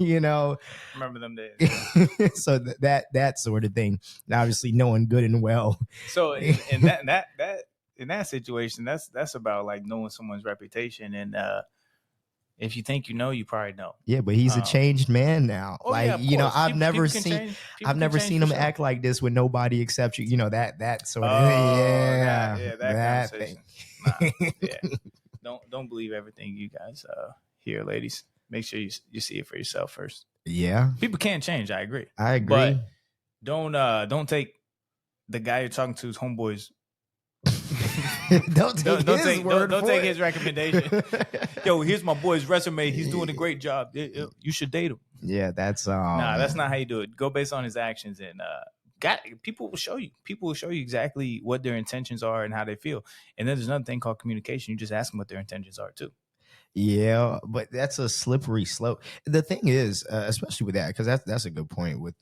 yeah. Remember them days. So that sort of thing. Obviously, knowing good and well. So in that situation, that's about like knowing someone's reputation, and if you think you probably know. Yeah, but he's a changed man now. Oh, like yeah, I've never seen him act like this with nobody except you. That sort of that thing. Nah, yeah. Don't believe everything you guys here, ladies. Make sure you see it for yourself first. Yeah, people can change. I agree. But don't take the guy you're talking to's homeboys. don't take his recommendation. Yo, here's my boy's resume. He's doing a great job. You should date him. Yeah, that's that's not how you do it. Go based on his actions, and people will show you. People will show you exactly what their intentions are and how they feel. And then there's another thing called communication. You just ask them what their intentions are too. Yeah, but that's a slippery slope. The thing is, especially with that, because that's a good point with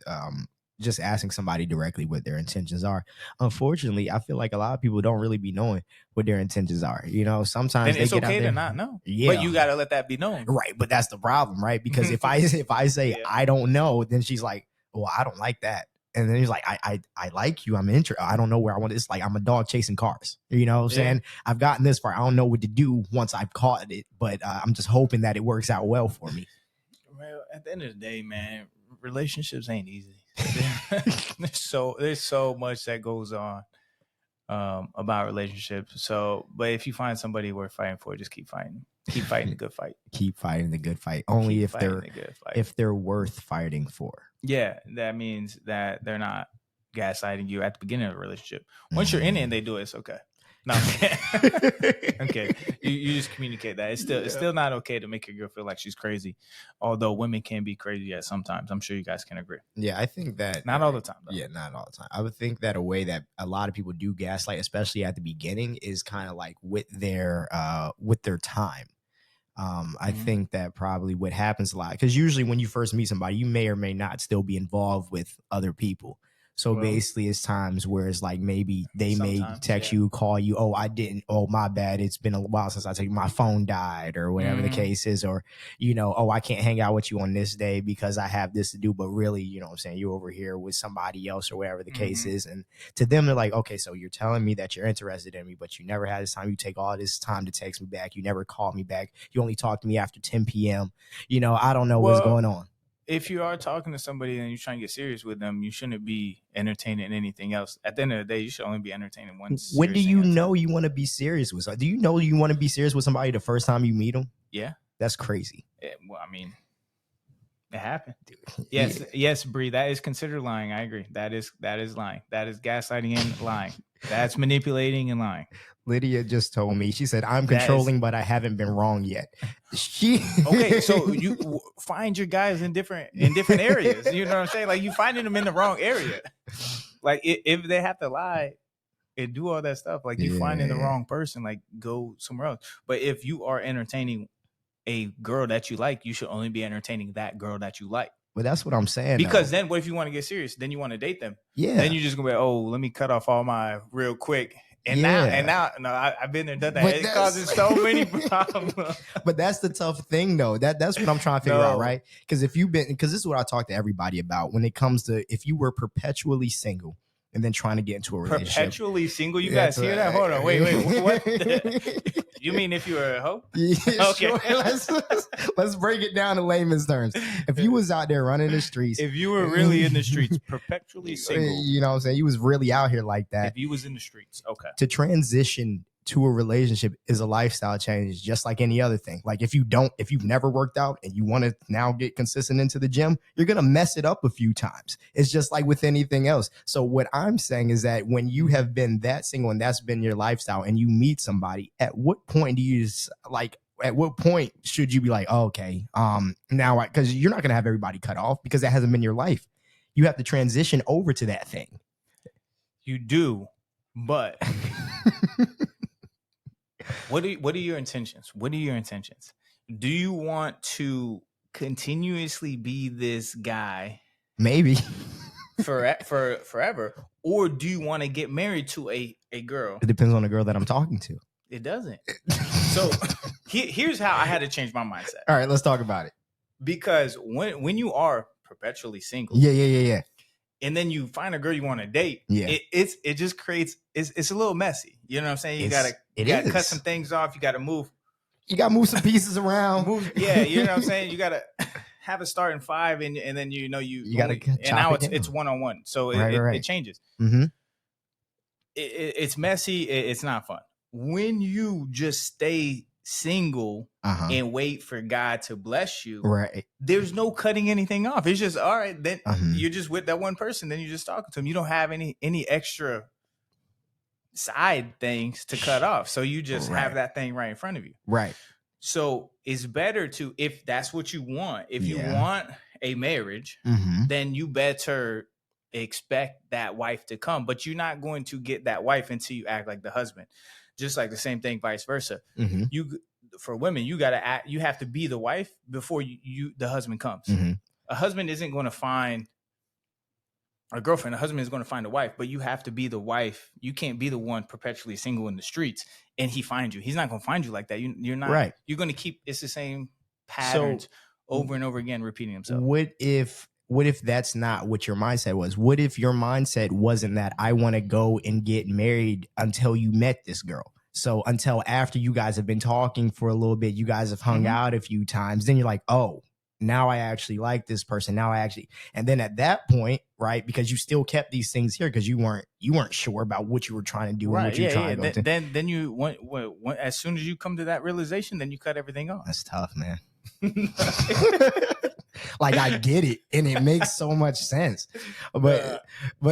just asking somebody directly what their intentions are. Unfortunately, I feel like a lot of people don't really be knowing what their intentions are. Sometimes it's okay to not know. Yeah, but you got to let that be known, right? But that's the problem, right? Because if I say I don't know, then she's like, well, I don't like that. And then he's like, I like you. I'm interested. I don't know where I want. It's like I'm a dog chasing cars. You know what I'm saying? I've gotten this far. I don't know what to do once I've caught it, but I'm just hoping that it works out well for me. Well, at the end of the day, man, relationships ain't easy. There's so much that goes on about relationships. So, but if you find somebody worth fighting for, just keep fighting. Keep fighting the good fight. Keep fighting the good fight. Only if they're worth fighting for. Yeah, that means that they're not gaslighting you at the beginning of the relationship. Once you're in it and they do it, it's okay. No, okay. You just communicate that. It's still not okay to make your girl feel like she's crazy. Although women can be crazy at sometimes. I'm sure you guys can agree. Yeah, I think that not all the time, though. Yeah, not all the time. I would think that a way that a lot of people do gaslight, especially at the beginning, is kind of like with their time. I think that probably what happens a lot, because usually when you first meet somebody, you may or may not still be involved with other people. So basically it's times where it's like maybe they may text you, call you, oh, I didn't, oh, my bad, it's been a while since I took my phone died or whatever the case is, or, oh, I can't hang out with you on this day because I have this to do, but really, what I'm saying, you're over here with somebody else or whatever the case is. And to them, they're like, okay, so you're telling me that you're interested in me, but you never had this time. You take all this time to text me back. You never call me back. You only talk to me after 10 p.m. I don't know what's going on. If you are talking to somebody and you're trying to get serious with them, you shouldn't be entertaining anything else. At the end of the day, you should only be entertaining one. When do you know you want to be serious with? Do you know you want to be serious with somebody the first time you meet them? Yeah, that's crazy. Well, I mean, it happened. Yes, Bree, that is considered lying. I agree. That is lying. That is gaslighting and lying. That's manipulating and lying. Lydia just told me. She said, "I'm controlling, but I haven't been wrong yet." Okay, so you find your guys in different areas. You know what I'm saying? Like you finding them in the wrong area. Like if they have to lie and do all that stuff, like you finding the wrong person. Like go somewhere else. But if you are entertaining a girl that you like, you should only be entertaining that girl that you like. But that's what I'm saying. Because then, what if you want to get serious? Then you want to date them. Yeah. Then you're just gonna be, oh, let me cut off all my real quick. And now, no, I've been there, done that. But It causes so many problems. But that's the tough thing, though. That's what I'm trying to figure out, right? Because because this is what I talk to everybody about when it comes to if you were perpetually single and then trying to get into a relationship. Perpetually single? You guys hear that? Hold on, wait. What? You mean if you were a hoe? Yeah, okay. Sure. Let's break it down in layman's terms. If you was out there running the streets, if you were really in the streets, perpetually single, you know what I'm saying? You was really out here like that. If you was in the streets, okay. To transition to a relationship is a lifestyle change, just like any other thing. Like if you've never worked out and you want to now get consistent into the gym, you're going to mess it up a few times. It's just like with anything else. So what I'm saying is that when you have been that single and that's been your lifestyle and you meet somebody, at what point do you at what point should you be like, oh, okay, now because you're not going to have everybody cut off because that hasn't been your life. You have to transition over to that thing. You do, but what are your intentions? What are your intentions? Do you want to continuously be this guy? Maybe. for forever, or do you want to get married to a girl? It depends on the girl that I'm talking to. It doesn't. So here's how I had to change my mindset. All right, let's talk about it. Because when you are perpetually single, yeah, and then you find a girl you want to date, it just creates it's a little messy. You know what I'm saying? You gotta cut some things off. You gotta move. You gotta move some pieces around. Yeah, you know what I'm saying? You gotta have a starting five, and then you gotta and now it's one-on-one. So it changes. Mm-hmm. It's messy. It's not fun. When you just stay single and wait for God to bless you, right? There's no cutting anything off. It's just all right. Then you're just with that one person. Then you're just talking to him. You don't have any extra side things to cut off. So you just have that thing right in front of you. Right. So it's better to, if that's what you want, if you want a marriage, then you better expect that wife to come. But you're not going to get that wife until you act like the husband. Just like the same thing, vice versa. For women, you have to be the wife before the husband comes. A husband isn't going to find a girlfriend. A husband is going to find a wife, but you have to be the wife. You can't be the one perpetually single in the streets and he finds you. He's not going to find you like that. You're not right. You're going to keep, it's the same patterns over and over again, repeating themselves. What if that's not what your mindset was? What if your mindset wasn't that I want to go and get married until you met this girl? So until after you guys have been talking for a little bit, you guys have hung out a few times, then you're like, oh, now I actually like this person. And then at that point, right, because you still kept these things here because you weren't sure about what you were trying to do and what you were trying to go to. Then you when as soon as you come to that realization, then you cut everything off. That's tough, man. Like I get it, and it makes so much sense, but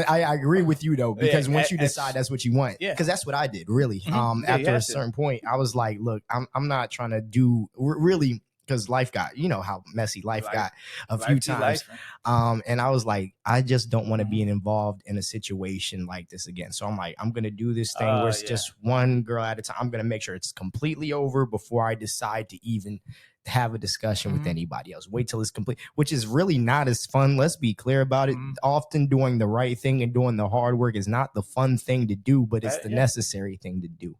I agree with you though, because once you decide that's what you want, because that's what I did really. After a certain point, I was like, look, I'm not trying to do really, because life got, you know how messy life got a few times, and I was like, I just don't want to be involved in a situation like this again. So I'm like, I'm gonna do this thing where it's just one girl at a time. I'm gonna make sure it's completely over before I decide to even have a discussion with anybody else. Wait till it's complete, which is really not as fun. Let's be clear about it. Often doing the right thing and doing the hard work is not the fun thing to do, but it's the necessary thing to do.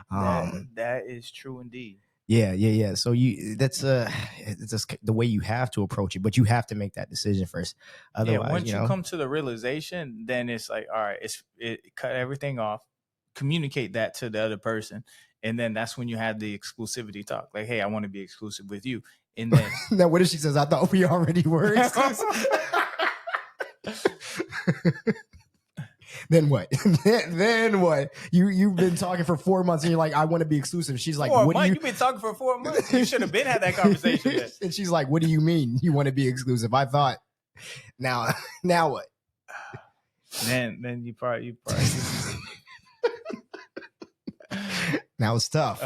That is true indeed. Yeah. So it's just the way you have to approach it, but you have to make that decision first. Otherwise, once you come to the realization, then it's like, all right, cut everything off, communicate that to the other person. And then that's when you have the exclusivity talk. Like, hey, I want to be exclusive with you. And then now what if she says, I thought we already were exclusive? Then what? then what? You've been talking for 4 months and you're like, I want to be exclusive. She's like, what do you? You've been talking for 4 months. You should have been had that conversation then. And she's like, what do you mean you want to be exclusive? I thought. Now what? Then you probably now it's tough.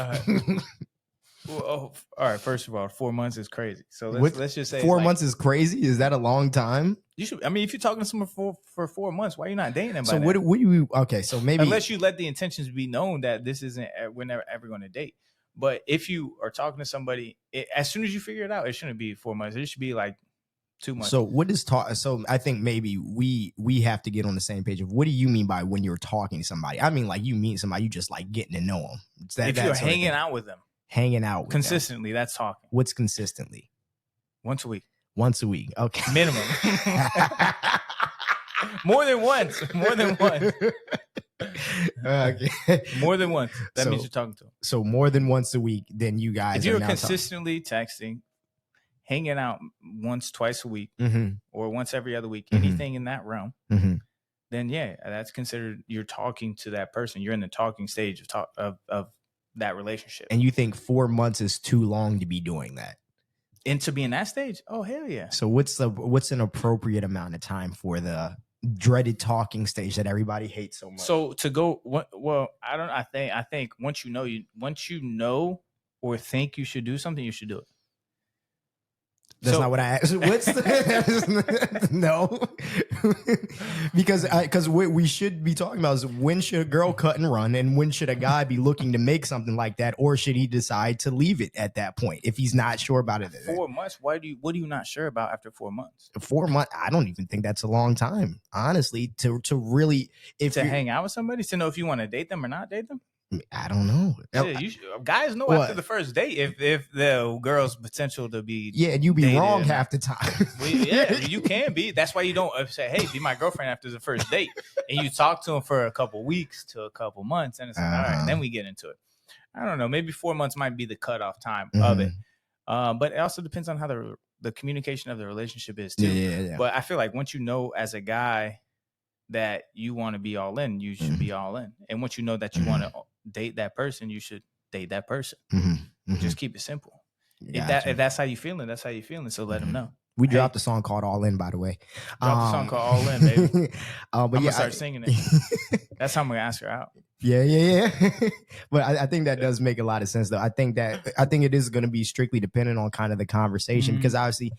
All right. First of all, 4 months is crazy. So let's just say 4 months is crazy. Is that a long time? You should. I mean, if you're talking to someone for 4 months, why are you not dating them? So what do you? Okay, so maybe unless you let the intentions be known that this isn't, we're never ever going to date. But if you are talking to somebody, as soon as you figure it out, it shouldn't be 4 months. It should be like Too much. So what is so I think maybe we have to get on the same page of what do you mean by when you're talking to somebody? I mean, like you meet somebody, you just like getting to know them. If you're hanging out with them, hanging out with consistently, them. that's talking. What's consistently? Once a week. Once a week. Okay. Minimum. More than once. More than once. Okay. More than once. That means you're talking to them. So more than once a week, then you guys. If you're consistently texting, hanging out once, twice a week, or once every other week, anything in that realm, then yeah, that's considered you're talking to that person. You're in the talking stage of that relationship. And you think 4 months is too long to be doing that? And to be in that stage? Oh, hell yeah. So what's an appropriate amount of time for the dreaded talking stage that everybody hates so much? So to go, well, I think once you know or think you should do something, you should do it. That's not what I asked. What's no? because we should be talking about is when should a girl cut and run, and when should a guy be looking to make something like that, or should he decide to leave it at that point if he's not sure about it? 4 months. What are you not sure about after 4 months? 4 months. I don't even think that's a long time, honestly. To really hang out with somebody, to know if you want to date them or not date them. I don't know. Guys know after the first date if the girl's potential to be. Yeah, and you be wrong half the time. You can be. That's why you don't say, "Hey, be my girlfriend" after the first date, and you talk to them for a couple weeks to a couple months, and it's like, all right, and then we get into it. I don't know. Maybe 4 months might be the cutoff time of it, but it also depends on how the communication of the relationship is too. Yeah. But I feel like once you know as a guy that you want to be all in, you should be all in, and once you know that you want to date that person, you should date that person. Just keep it simple. If that's how you feeling, that's how you feeling. So let them know. We dropped a song called All In, by the way. Dropped a song called All In, baby. But I'm gonna start singing it. That's how I'm gonna ask her out. Yeah. But I think that does make a lot of sense, though. I think it is going to be strictly dependent on kind of the conversation, because obviously,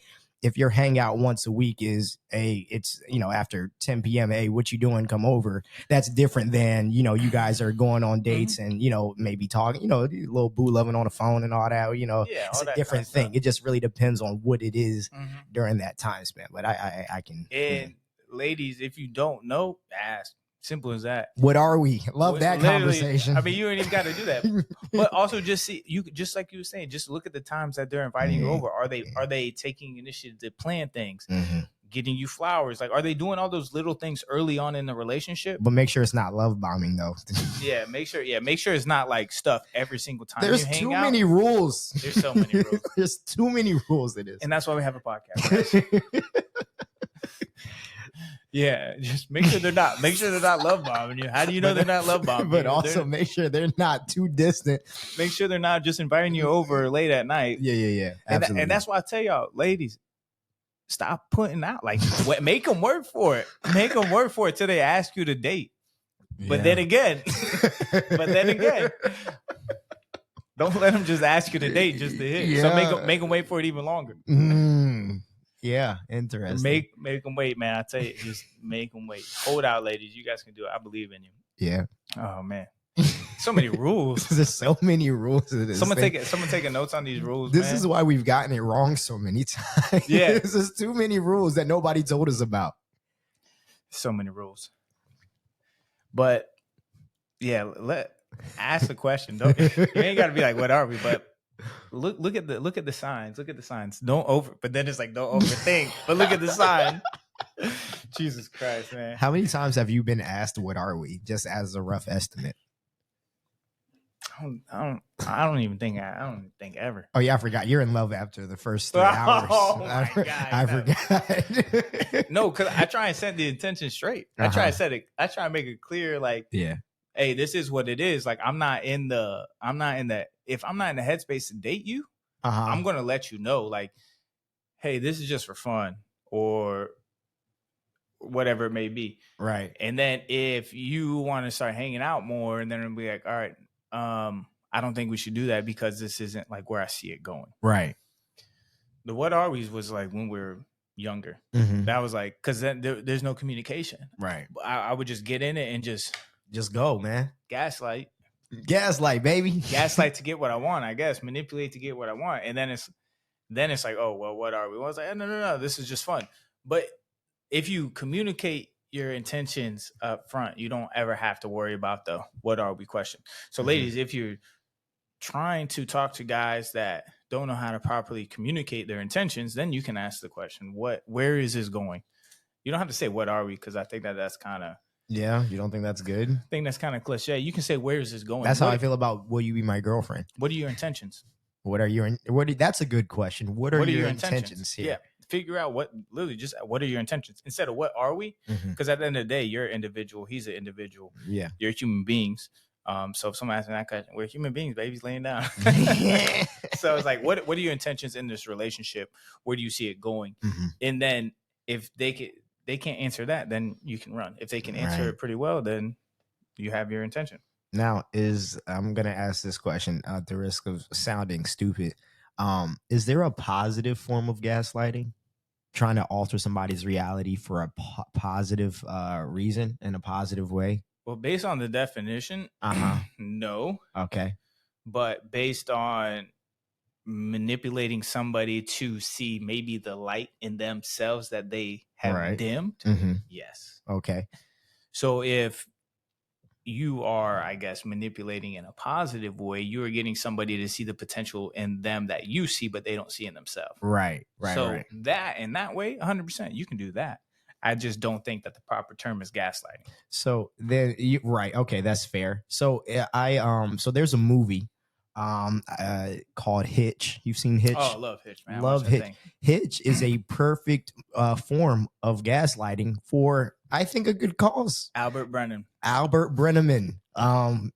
if your hangout once a week is it's after 10 p.m. Hey, what you doing? Come over. That's different than you guys are going on dates and maybe talking. A little boo loving on the phone and all that. It's a different thing. It just really depends on what it is during that time span. But I can. And ladies, if you don't know, ask. Simple as that. What are we? Love that conversation. I mean, you ain't even got to do that. But also just see, just like you were saying, just look at the times that they're inviting you over. Are they taking initiative to plan things? Getting you flowers? Like, are they doing all those little things early on in the relationship? But make sure it's not love bombing, though. Make sure it's not like stuff every single time. There's too many rules. There's so many rules. There's too many rules. It is. And that's why we have a podcast. Yeah, just make sure they're not love bombing you. How do you know they're not love bombing? But also make sure they're not too distant. Make sure they're not just inviting you over late at night. Yeah. Absolutely. And that's why I tell y'all, ladies, stop putting out. Like, make them work for it. Make them work for it till they ask you to date. Yeah. But then again, don't let them just ask you to date just to hit. Yeah. So make them wait for it even longer. Yeah, interesting. Make them wait, man. I tell you, just make them wait. Hold out, ladies. You guys can do it. I believe in you. Yeah. Oh man, so many rules. There's so many rules. Someone taking notes on these rules. This is why we've gotten it wrong so many times. Yeah, there's too many rules that nobody told us about. So many rules. But yeah, ask the question. You ain't got to be like, "What are we?" But look at the signs. Look at the signs. Don't overthink. But look at the sign. Jesus Christ, man. How many times have you been asked what are we? Just as a rough estimate. I don't think ever. Oh yeah, I forgot. You're in love after the first 3 hours. Oh my God. I forgot. No, because I try and set the intention straight. I try and make it clear, like, hey, this is what it is. Like, if I'm not in the headspace to date you, I'm gonna let you know, like, hey, this is just for fun or whatever it may be. Right. And then if you want to start hanging out more, and then it'll be like, all right, I don't think we should do that because this isn't like where I see it going. Right. The what are we's was like when we were younger. That was like, because then there's no communication. Right. I would just get in it and just go, man. Gaslight, baby. Gaslight to get what I want, I guess. Manipulate to get what I want. And then it's then it's like, oh well, what are we? Well, I was like, no, this is just fun. But if you communicate your intentions up front, you don't ever have to worry about the what are we question. So, ladies, if you're trying to talk to guys that don't know how to properly communicate their intentions, then you can ask the question, where is this going? You don't have to say what are we, because I think that's kind of Yeah, you don't think that's good? I think that's kind of cliche. You can say, where is this going? That's how I feel about will you be my girlfriend? What are your intentions? That's a good question. What are your intentions here? Yeah. Figure out what are your intentions instead of what are we? Because at the end of the day, you're an individual. He's an individual. Yeah. You're human beings. So if someone asks me that question, we're human beings, baby's laying down. So it's like, what are your intentions in this relationship? Where do you see it going? And then if they can't answer that, then you can run. If they can answer it pretty well, then you have your intention. Now, I'm gonna ask this question at the risk of sounding stupid. Is there a positive form of gaslighting? Trying to alter somebody's reality for a positive reason in a positive way? Well, based on the definition, no. Okay. But based on manipulating somebody to see maybe the light in themselves that they have dimmed, yes. Okay. So if you are, I guess, manipulating in a positive way, you are getting somebody to see the potential in them that you see, but they don't see in themselves. Right. So that in that way, 100%, you can do that. I just don't think that the proper term is gaslighting. So then okay, that's fair. So so there's a movie called Hitch. You've seen Hitch? Oh, I love Hitch, man. Love Hitch. Hitch is a perfect form of gaslighting for, I think, a good cause. Albert Brenneman,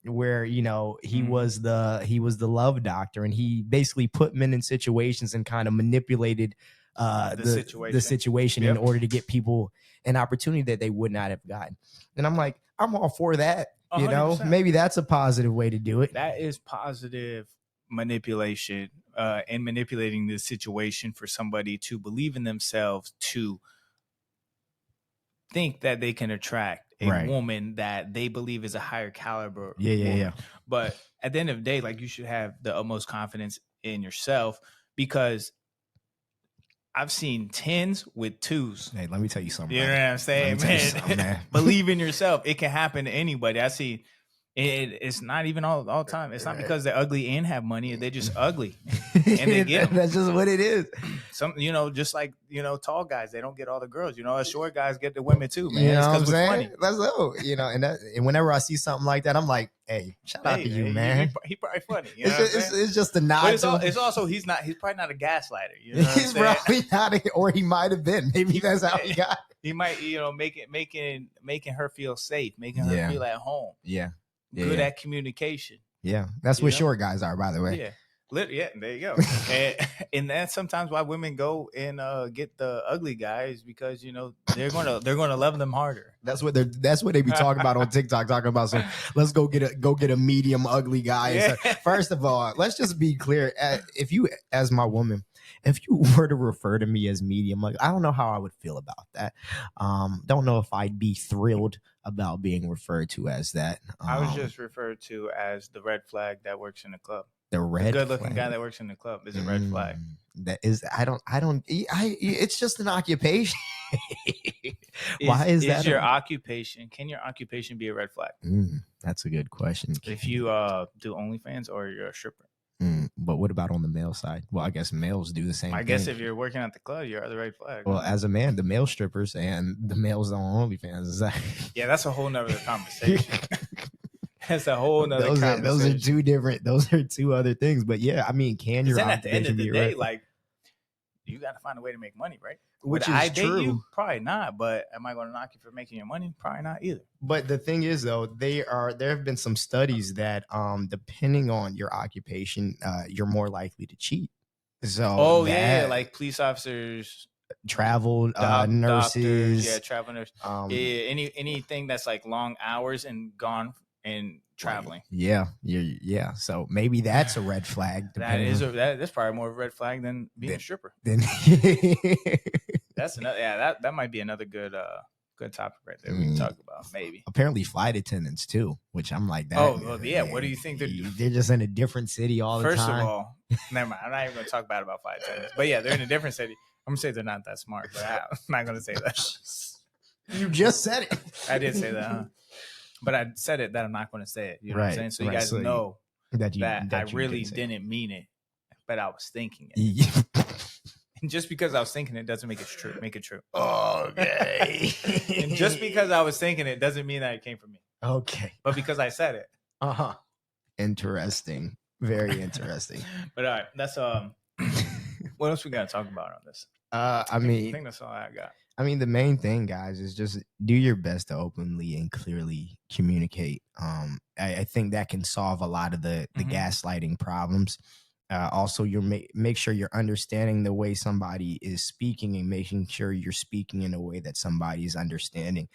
where he was the love doctor, and he basically put men in situations and kind of manipulated the situation in order to get people an opportunity that they would not have gotten. And I'm like, I'm all for that. 100%. Maybe that's a positive way to do it. That is positive manipulation, and manipulating the situation for somebody to believe in themselves, to think that they can attract a woman that they believe is a higher caliber woman. Yeah. But at the end of the day, like, you should have the utmost confidence in yourself, because I've seen 10s with 2s. Hey, let me tell you something. You know what I'm saying, man? Believe in yourself. It can happen to anybody. I see it's not even all the time. It's not because they're ugly and have money. They're just ugly, and they get them. That's just what it is. Some, just like, tall guys, they don't get all the girls. Short guys get the women too, man. You know what I'm saying? Funny. That's and whenever I see something like that, I'm like, hey, shout out to you, man. He probably funny. It's just a nod. But it's also he's probably not a gaslighter. He's probably not, or he might have been. Maybe that's how he got. He might, making her feel safe, making her feel at home. Yeah. Good at communication. Yeah, that's what short guys are, by the way. Yeah, there you go. and that's sometimes why women go and get the ugly guys, because they're gonna love them harder. That's what they be talking about on TikTok, talking about let's go get a medium ugly guy. Yeah. So, first of all, let's just be clear. If you, as my woman, if you were to refer to me as medium, I don't know how I would feel about that. Don't know if I'd be thrilled about being referred to as that. I was just referred to as the red flag that works in the club. The good-looking guy that works in the club is a red flag. That is, it's just an occupation. Why is that? Your occupation? Can your occupation be a red flag? That's a good question. If you do OnlyFans or you're a stripper. But what about on the male side? Well, I guess males do the same thing. I guess if you're working at the club, you're the red flag. Well, as a man, the male strippers and the males on OnlyFans is that? Yeah, that's a whole nother conversation. That's a whole nother conversation. Those are two different. Those are two other things. But yeah, I mean, can your at the end of the day, like, you got to find a way to make money, right? Which is true. You? Probably not. But am I going to knock you for making your money? Probably not either. But the thing is, though, there have been some studies that depending on your occupation, you're more likely to cheat. So like police officers, travel nurses, doctors, travel nurse, anything that's like long hours and gone and traveling. Yeah. So maybe that's a red flag. That's probably more of a red flag than being a stripper. Then that's another. Yeah, that might be another good good topic right there. We can talk about maybe. Apparently, flight attendants too, which I'm like that. Oh, well, yeah. What do you think they're doing? They're just in a different city all the time. First of all, never mind. I'm not even going to talk bad about flight attendants. But yeah, they're in a different city. I'm going to say they're not that smart, but I'm not going to say that. You just said it. I did say that, huh? But I said it that I'm not going to say it. You know what I'm saying? So you guys know that I really didn't mean it, but I was thinking it. And just because I was thinking it doesn't make it true. Okay. And just because I was thinking it doesn't mean that it came from me. Okay. But because I said it. Uh-huh. Interesting. Very interesting. But all right, that's what else we got to talk about on this? I think that's all I got. I mean, the main thing, guys, is just do your best to openly and clearly communicate. I think that can solve a lot of the gaslighting problems. Also, make sure you're understanding the way somebody is speaking and making sure you're speaking in a way that somebody is understanding.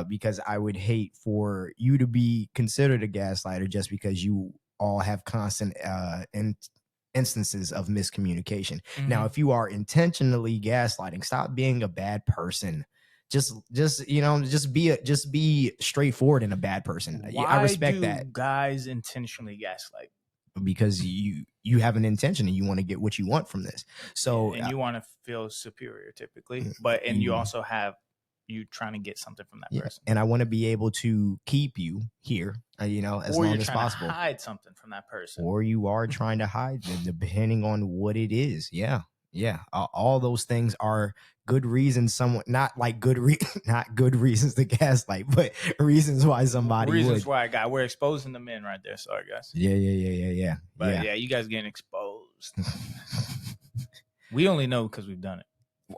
Because I would hate for you to be considered a gaslighter just because you all have constant instances of miscommunication. Now, if you are intentionally gaslighting, stop being a bad person. Just be straightforward and a bad person. I respect that. Guys intentionally gaslight because you have an intention and you want to get what you want from this. So and you want to feel superior typically, and you also have you trying to get something from that person. And I want to be able to keep you here, as long as possible. To hide something from that person, or you are trying to hide them, depending on what it is. All those things are good reasons. Not good reasons to gaslight, but reasons why somebody we're exposing the men right there. Sorry, guys. Yeah. But yeah, you guys getting exposed. We only know because we've done it.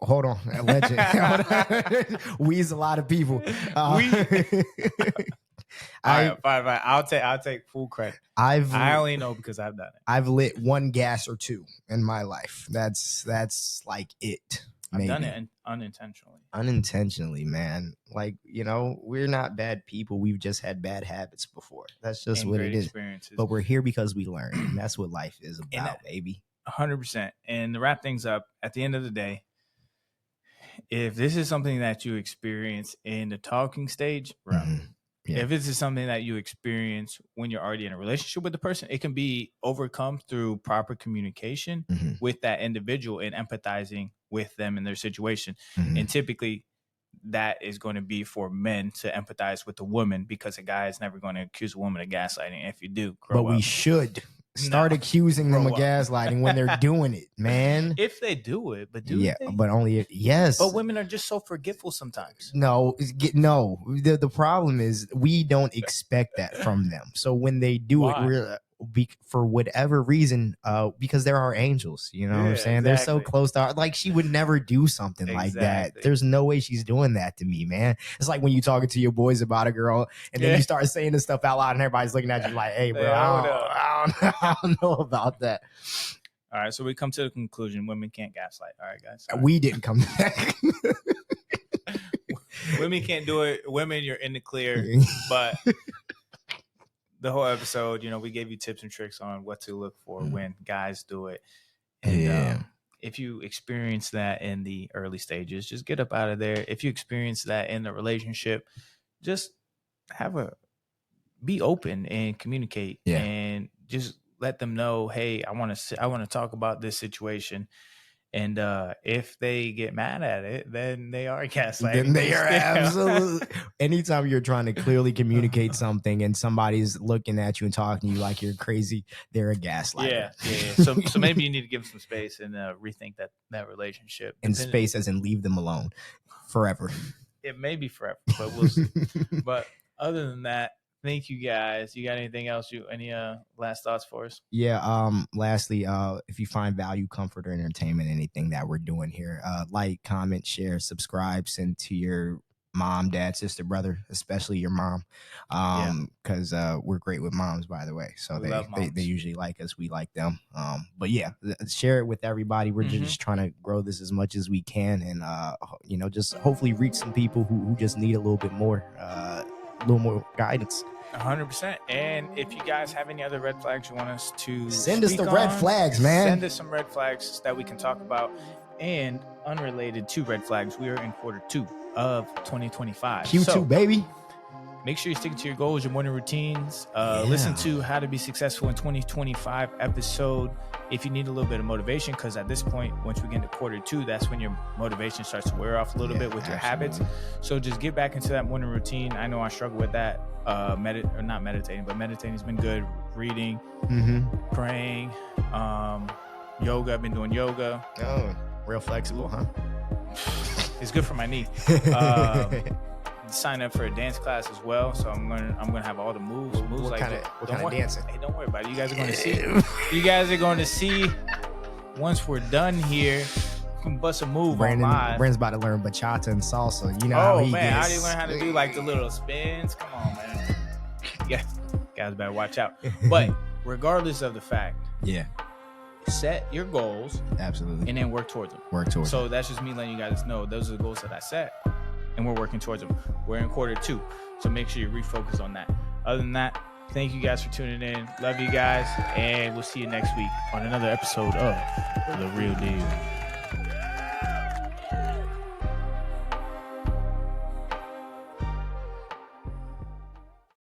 Hold on, legend. We's a lot of people. All right, fine. I'll take full credit. I only know because I've done it. I've lit one gas or two in my life. That's like it. I've done it unintentionally. Unintentionally, man. Like, we're not bad people. We've just had bad habits before. That's just what it is. But we're here because we learn. And that's what life is about, baby. 100%. And to wrap things up, at the end of the day, if this is something that you experience in the talking stage, if this is something that you experience when you're already in a relationship with the person, it can be overcome through proper communication with that individual and empathizing with them and their situation. And typically that is going to be for men to empathize with the woman, because a guy is never going to accuse a woman of gaslighting. If you do, we should start accusing them of gaslighting when they're doing it, man. If they do it, but they? But only yes. But women are just so forgetful sometimes. No. The problem is we don't expect that from them. So when they do it, for whatever reason, because there are angels, what I'm saying? Exactly. They're so close to her. Like, she would never do something like that. There's no way she's doing that to me, man. It's like when you talking to your boys about a girl and then you start saying this stuff out loud and everybody's looking at you like, hey, bro, I don't know about that. All right, so we come to the conclusion: women can't gaslight. All right, guys. We didn't come back. Women can't do it. Women, you're in the clear. But the whole episode, we gave you tips and tricks on what to look for when guys do it. And if you experience that in the early stages, just get up out of there. If you experience that in the relationship, just be open and communicate and just let them know, hey, I want to talk about this situation. And if they get mad at it, then they are gaslighting. Then they are absolutely. Anytime you're trying to clearly communicate something and somebody's looking at you and talking to you like you're crazy, they're a gaslighter. Yeah. So maybe you need to give them some space and rethink that relationship. And space as in leave them alone forever. It may be forever, but we'll see. But other than that, thank you guys. You got anything else? Any last thoughts for us? Yeah. Lastly, if you find value, comfort, or entertainment, anything that we're doing here, like, comment, share, subscribe, send to your mom, dad, sister, brother, especially your mom, because we're great with moms, by the way. So they usually like us. We like them. But yeah, share it with everybody. We're just trying to grow this as much as we can, and just hopefully reach some people who just need a little bit more. A little more guidance. 100%. And if you guys have any other red flags you want us to send us the red flags, man. Send us some red flags that we can talk about. And unrelated to red flags, we are in quarter 2 of 2025. Q2, so, baby. Make sure you stick to your goals, your morning routines. Listen to How to Be Successful in 2025 episode if you need a little bit of motivation, because at this point, once we get into quarter 2, that's when your motivation starts to wear off a little bit with your habits. So just get back into that morning routine. I know I struggle with that. Not meditating, but meditating has been good. Reading, praying, yoga. I've been doing yoga. Oh, real flexible, huh? It's good for my knee. Sign up for a dance class as well, so I'm gonna have all the moves. What kind of dancing? Hey, don't worry about it. You guys are going to see. You guys are going to see once we're done here. You can bust a move on live. Brandon's about to learn bachata and salsa. You know how he man, gets. how do you learn how to do like the little spins? Come on, man. Yeah, guys better watch out. But regardless of the fact, set your goals, absolutely, and then work towards them. So that's just me letting you guys know those are the goals that I set, and we're working towards them. We're in quarter 2, so make sure you refocus on that. Other than that, thank you guys for tuning in. Love you guys, and we'll see you next week on another episode of The Real Deal.